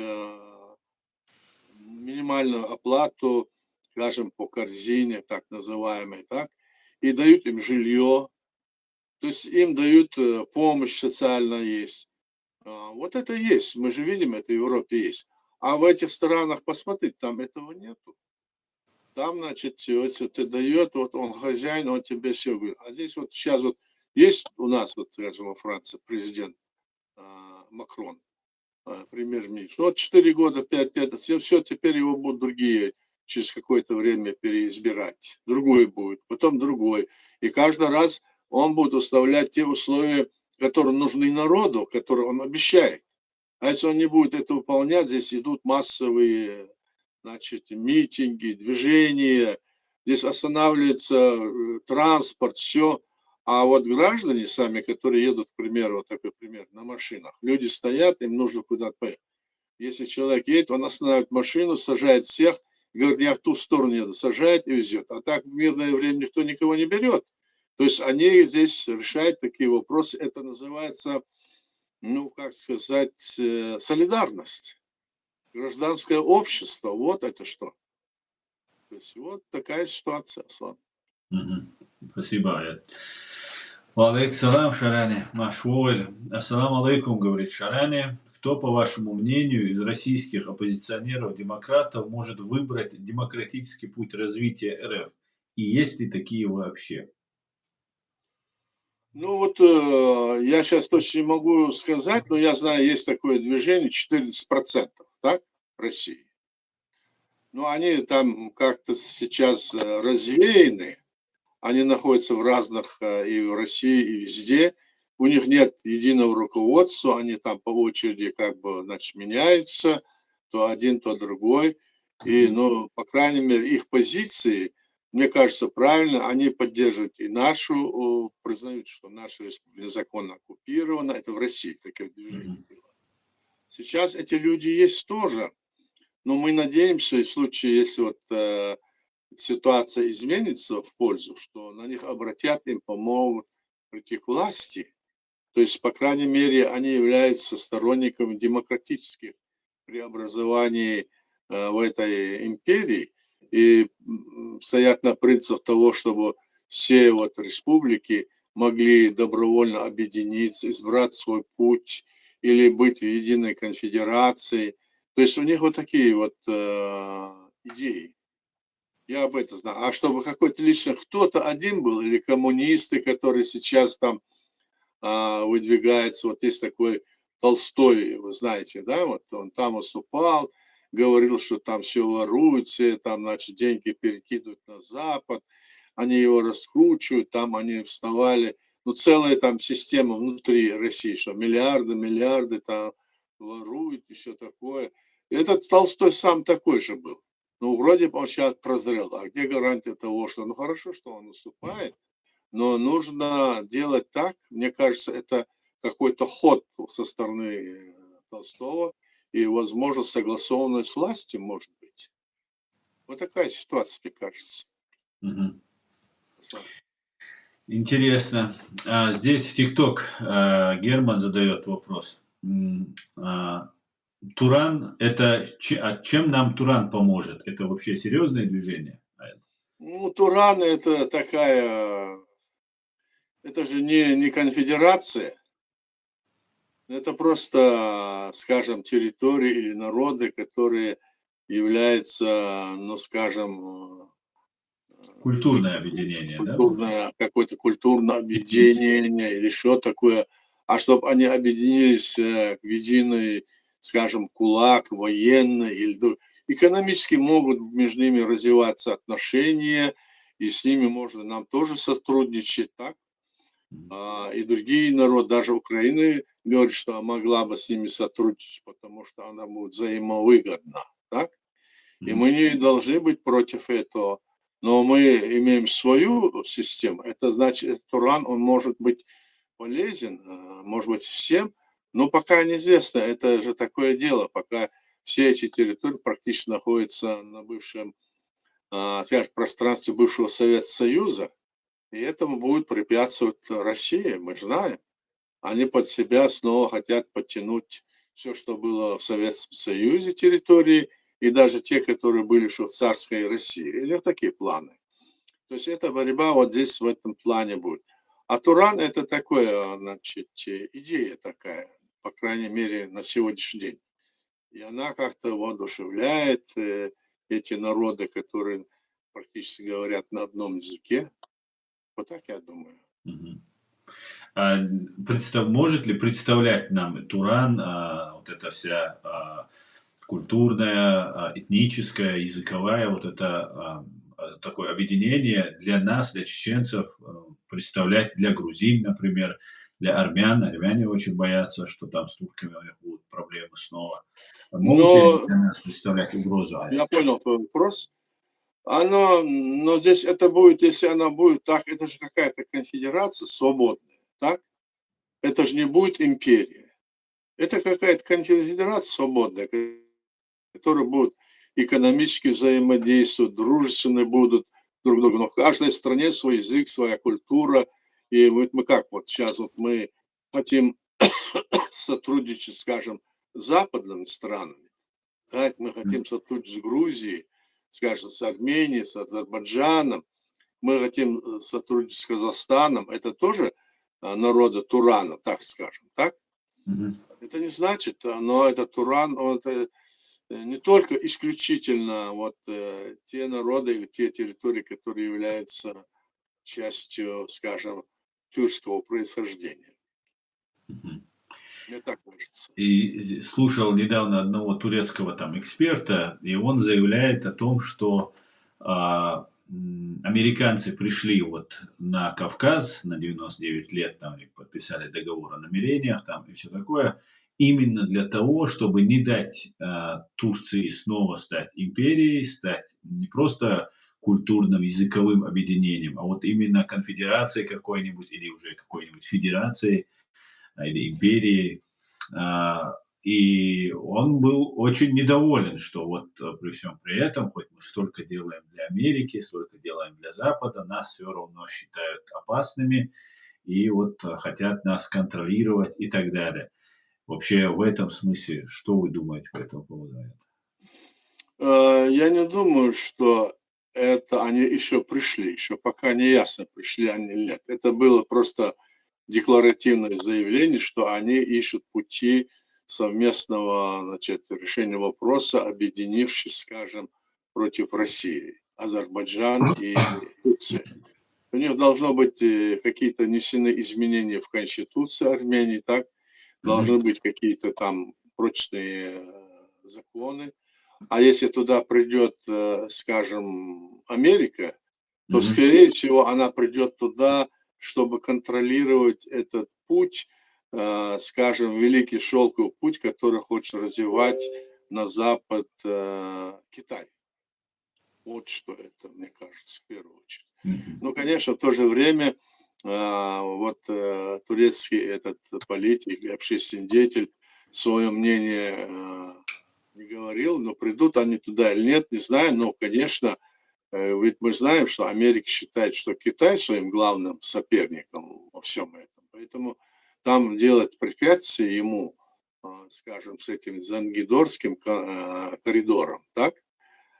минимальную оплату, скажем, по корзине, так называемой, так, и дают им жилье, то есть им дают помощь социальная есть. Вот это есть, мы же видим, это в Европе есть. А в этих странах, посмотрите, там этого нету. Там, значит, вот ты дает, вот он хозяин, он тебе все говорит. А здесь вот сейчас вот есть у нас, вот, скажем, во Франции президент Макрон, премьер-министр. Вот 4 года, 5 лет, все, теперь его будут другие через какое-то время переизбирать. Другой будет, потом другой. И каждый раз он будет уставлять те условия, которые нужны народу, которые он обещает. А если он не будет это выполнять, здесь идут массовые, значит, митинги, движения, здесь останавливается транспорт, все. А вот граждане сами, которые едут, к примеру, вот такой пример, на машинах, люди стоят, им нужно куда-то поехать. Если человек едет, он останавливает машину, сажает всех, говорит, я в ту сторону еду, сажает и везет. А так в мирное время никто никого не берет. То есть они здесь решают такие вопросы. Это называется, ну, как сказать, солидарность. Гражданское общество. Вот это что. То есть вот такая ситуация, Аслан. Спасибо, Аят. Валейкум салам, Шарани, Машволь. Ассаламу алейкум, говорит Шарани. Кто, по вашему мнению, из российских оппозиционеров-демократов может выбрать демократический путь развития РФ? И есть ли такие вообще? Ну вот я сейчас точно не могу сказать, но я знаю, есть такое движение 14%, так, в России. Но они там как-то сейчас развеяны, они находятся в разных, и в России, и везде. У них нет единого руководства, они там по очереди как бы, значит, меняются, то один, то другой. И, ну, по крайней мере, их позиции, мне кажется, правильно, они поддерживают и нашу, признают, что наша республика незаконно оккупирована. Это в России такое движение было. Сейчас эти люди есть тоже, но мы надеемся, в случае, если вот ситуация изменится в пользу, что на них обратят, им помогут прийти к власти. То есть, по крайней мере, они являются сторонниками демократических преобразований в этой империи и стоят на принципах того, чтобы все вот республики могли добровольно объединиться, избрать свой путь или быть в единой конфедерации. То есть у них вот такие вот идеи. Я об этом знаю. А чтобы какой-то лично кто-то один был, или коммунисты, которые сейчас там выдвигается, вот есть такой Толстой, вы знаете, да, вот он там выступал, говорил, что там все воруют, все там, значит, деньги перекидывают на Запад, они его раскручивают, там они вставали, ну, целая там система внутри России, что миллиарды там воруют и все такое. И этот Толстой сам такой же был. Ну, вроде бы он сейчас прозрел. А где гарантия того, что, ну, хорошо, что он выступает, но нужно делать так, мне кажется, это какой-то ход со стороны Толстого и, возможно, согласованность с властью, может быть. Вот такая ситуация, мне кажется. Интересно. Здесь в ТикТок Герман задает вопрос. Туран, это чем нам Туран поможет? Это вообще серьезное движение? Ну, Туран это такая, это же не конфедерация, это просто, скажем, территории или народы, которые являются, ну, скажем, культурное объединение, культурное, да? Какое-то культурное объединение или что такое. А чтобы они объединились в единой скажем, кулак военный, экономически могут между ними развиваться отношения, и с ними можно нам тоже сотрудничать, так? И другие народы, даже Украина говорит, что могла бы с ними сотрудничать, потому что она будет взаимовыгодна, так? И мы не должны быть против этого, но мы имеем свою систему. Это значит, этот уран, он может быть полезен, может быть, всем, но пока неизвестно. Это же такое дело, пока все эти территории практически находятся на бывшем, скажем, пространстве бывшего Советского Союза, и этому будет препятствовать Россия, мы знаем. Они под себя снова хотят подтянуть все, что было в Советском Союзе территории, и даже те, которые были еще в царской России. У них такие планы. То есть эта борьба вот здесь в этом плане будет. А Туран это такое, значит, идея такая, по крайней мере, на сегодняшний день. И она как-то воодушевляет эти народы, которые практически говорят на одном языке. Вот так я думаю. Может ли представлять нам Туран, вот эта вся культурная, этническая, языковая, вот это такое объединение для нас, для чеченцев, представлять для грузин, например, для армян? Армяне очень боятся, что там с турками у них будут проблемы снова. Могут ли для нас представлять угрозу? Я понял твой вопрос. Но здесь это будет, если она будет так, это же какая-то конфедерация свободная, так? Это же не будет империя. Это какая-то конфедерация свободная, которые будут экономически взаимодействовать, дружественно будут друг другу. Но в каждой стране свой язык, своя культура. И вот мы как вот сейчас вот мы хотим сотрудничать, скажем, с западными странами. Так, мы хотим сотрудничать с Грузией, скажем, с Арменией, с Азербайджаном. Мы хотим сотрудничать с Казахстаном. Это тоже народы Турана, так скажем, так? Это не значит, но это Туран, это не только исключительно вот те народы или те территории, которые являются частью, скажем, тюркского происхождения. Мне так кажется. И слушал недавно одного турецкого там эксперта, и он заявляет о том, что американцы пришли вот на Кавказ на 99 лет, там подписали договор о намерениях там и все такое, именно для того, чтобы не дать Турции снова стать империей, стать не просто культурным, языковым объединением, а вот именно конфедерацией какой-нибудь или уже какой-нибудь федерацией или империей. И он был очень недоволен, что вот при всем при этом, хоть мы столько делаем для Америки, столько делаем для Запада, нас все равно считают опасными и вот хотят нас контролировать и так далее. Вообще в этом смысле, что вы думаете по этому поводу? Я не думаю, что это они еще пришли, еще пока не ясно, пришли они или нет. Это было просто декларативное заявление, что они ищут пути совместного, значит, решения вопроса, объединившись, скажем, против России, Азербайджан и Турция. У них должно быть какие-то внесены изменения в Конституцию Армении, так? Должны быть какие-то там прочные законы. А если туда придет, скажем, Америка, то, скорее всего, она придет туда, чтобы контролировать этот путь, скажем, Великий Шелковый путь, который хочет развивать на запад Китай. Вот что это, мне кажется, в первую очередь. Ну, конечно, в то же время вот турецкий этот политик, общественный деятель свое мнение не говорил, но придут они туда или нет, не знаю, но, конечно, ведь мы знаем, что Америка считает, что Китай своим главным соперником во всем этом. Поэтому там делать препятствия ему, скажем, с этим Зангидорским коридором, так,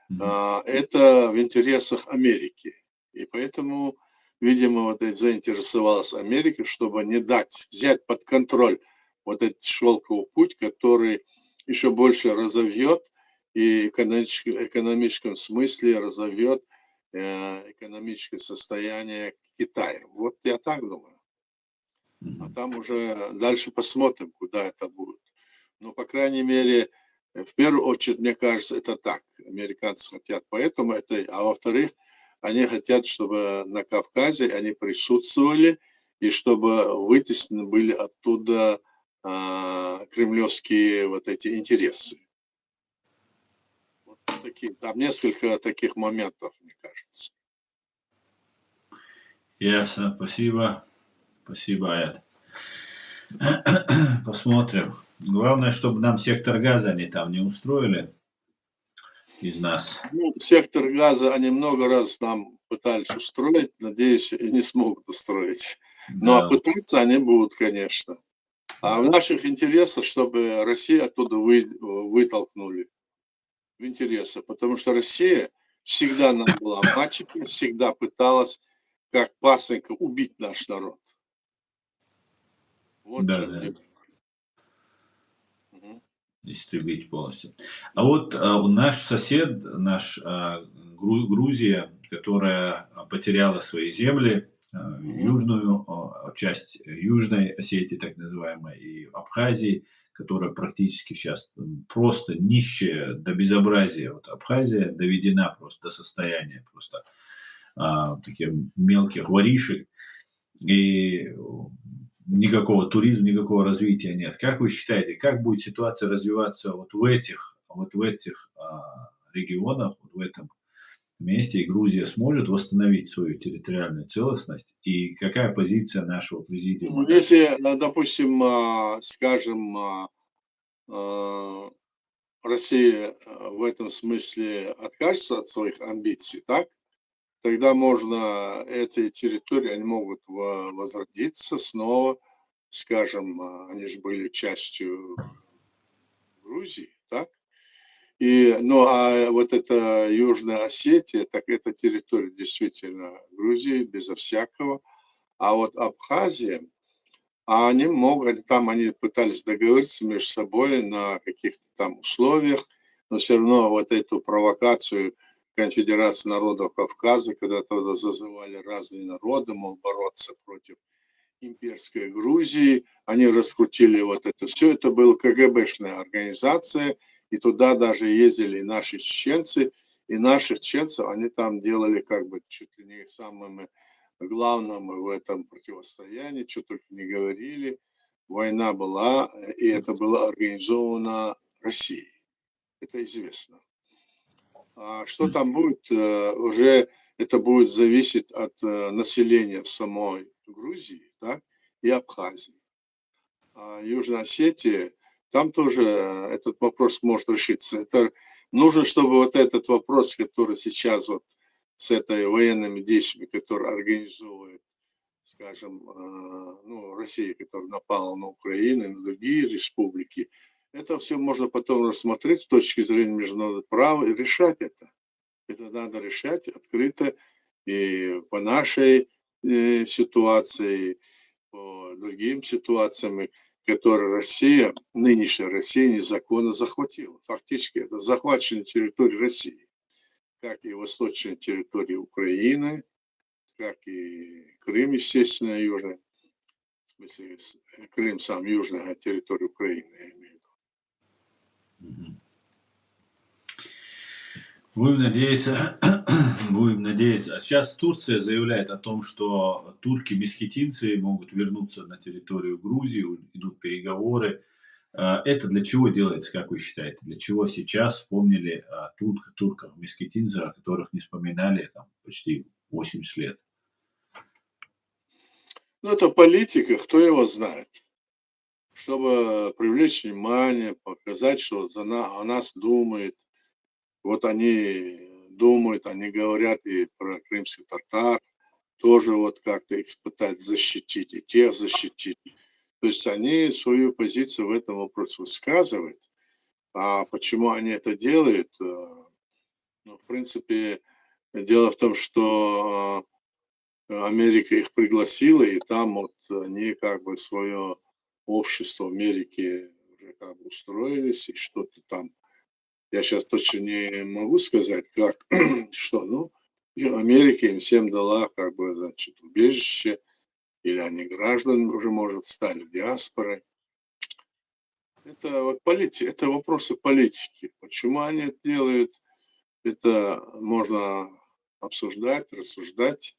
это в интересах Америки. И поэтому, видимо, вот это заинтересовалась Америка, чтобы не дать, взять под контроль вот этот шелковый путь, который еще больше разовьет и в экономическом смысле разовьет экономическое состояние Китая. Вот я так думаю. А там уже дальше посмотрим, куда это будет. Ну, по крайней мере, в первую очередь, мне кажется, это так. Американцы хотят поэтому это, а во-вторых, они хотят, чтобы на Кавказе они присутствовали и чтобы вытеснены были оттуда кремлевские вот эти интересы. Вот такие, там несколько таких моментов, мне кажется. Ясно, спасибо. Спасибо, Аят. Посмотрим. Главное, чтобы нам сектор газа они там не устроили из нас. Ну, сектор газа они много раз нам пытались устроить, надеюсь, и не смогут устроить. Но Да, пытаться они будут, конечно. А в наших интересах, чтобы Россию оттуда вытолкнули. В интересах. Потому что Россия всегда нам была мачехой, всегда пыталась, как пасынка, убить наш народ. Вот в да, чем да. дело. Мгм. Истребить полностью. А вот наш сосед, Грузия, которая потеряла свои земли, южную часть Южной Осетии, так называемой, и Абхазии, которая практически сейчас просто нищая до безобразия. Вот Абхазия доведена просто до состояния просто таких мелких воришек. И никакого туризма, никакого развития нет. Как вы считаете, как будет ситуация развиваться вот в этих регионах, вот в этом месте, и Грузия сможет восстановить свою территориальную целостность? И какая позиция нашего президиума? Если, допустим, скажем, а, Россия в этом смысле откажется от своих амбиций, так? Тогда можно эти территории, они могут возродиться снова, скажем, они же были частью Грузии, так? Ну, а вот эта Южная Осетия, так это территория действительно Грузии, безо всякого. А вот Абхазия, они могут, там они пытались договориться между собой на каких-то там условиях, но все равно вот эту провокацию Конфедерации народов Кавказа, когда тогда зазывали разные народы, мол, бороться против имперской Грузии, они раскрутили вот это все. Это была КГБшная организация, и туда даже ездили и наши чеченцы, и наших чеченцев они там делали как бы чуть ли не самыми главными в этом противостоянии, что только не говорили. Война была, и это было организовано Россией. Это известно. А что там будет, уже это будет зависеть от населения самой Грузии, так, и Абхазии. А Южная Осетия, там тоже этот вопрос может решиться. Это нужно, чтобы вот этот вопрос, который сейчас вот с этой военными действиями, которые организовывает, скажем, ну, Россия, которая напала на Украину и на другие республики, это все можно потом рассмотреть с точки зрения международного права и решать это. Это надо решать открыто и по нашей ситуации, по другим ситуациям, которые Россия, нынешняя Россия незаконно захватила. Фактически это захваченная территория России, как и восточная территория Украины, как и Крым, естественно, южная, в смысле Крым сам южная территория Украины, я имею в виду. Мгм. Будем надеяться, будем надеяться. А сейчас Турция заявляет о том, что турки-месхетинцы могут вернуться на территорию Грузии, идут переговоры. Это для чего делается, как вы считаете? Для чего сейчас вспомнили о турках-месхетинцах, о которых не вспоминали там, почти 80 лет? Ну, это политика, кто его знает. Чтобы привлечь внимание, показать, что о нас думает. Вот они думают, они говорят и про крымских татар, тоже вот как-то их пытаются защитить, и тех защитить. То есть они свою позицию в этом вопросе высказывают. А почему они это делают? Ну, в принципе, дело в том, что Америка их пригласила, и там вот они как бы свое общество в Америке уже как бы устроились, и что-то там. Я сейчас точно не могу сказать, как, что, ну, и Америка им всем дала, как бы, значит, убежище, или они граждан уже, может, стали диаспорой. Это вот это вопросы политики. Почему они это делают, это можно обсуждать, рассуждать.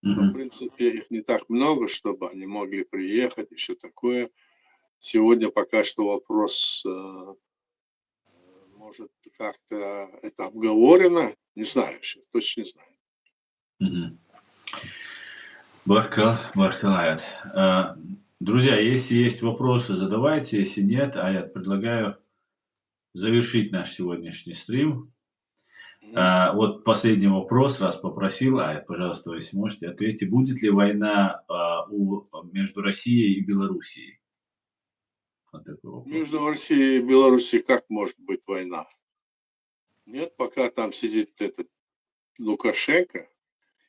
Но, в Мгм. принципе, их не так много, чтобы они могли приехать и все такое. Сегодня пока что вопрос, может, как-то это обговорено. Не знаю еще, точно не знаю. Мгм. Баркал, Аят. Друзья, если есть вопросы, задавайте. Если нет, я предлагаю завершить наш сегодняшний стрим. Мгм. Вот последний вопрос, раз попросил, пожалуйста, если можете, ответьте, будет ли война между Россией и Белоруссией? Вот такой вопрос. Между Россией и Белоруссией как может быть война? Нет, пока там сидит этот Лукашенко,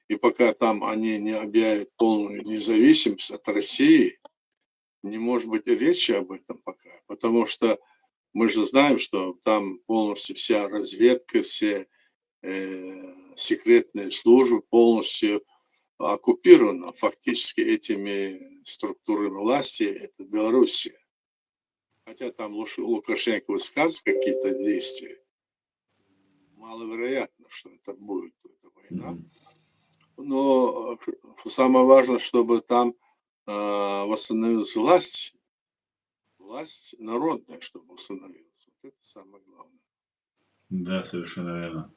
и пока там они не объявят полную независимость от России, не может быть и речи об этом пока. Потому что мы же знаем, что там полностью вся разведка, все секретные службы полностью оккупированы фактически этими структурами власти, это Белоруссия. Хотя там Лукашенко высказывает какие-то действия, маловероятно, что это будет эта война. Мгм. Но самое важное, чтобы там восстановилась власть народная, чтобы восстановилась. Вот это самое главное. Да, совершенно верно.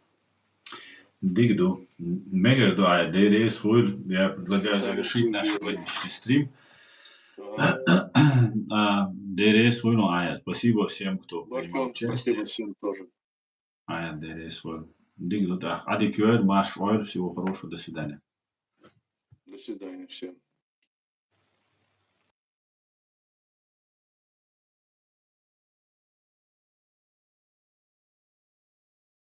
Дигду. Мегаду, Дерей свой. Я предлагаю Самое завершить наш главное. сегодняшний стрим. Ага. Дерей свой, спасибо всем, кто принимал Бархам, спасибо участие. всем тоже. Дерей свой. Дигду, Адикюэр, Маш Ойр. Всего хорошего, до свидания. До свидания всем.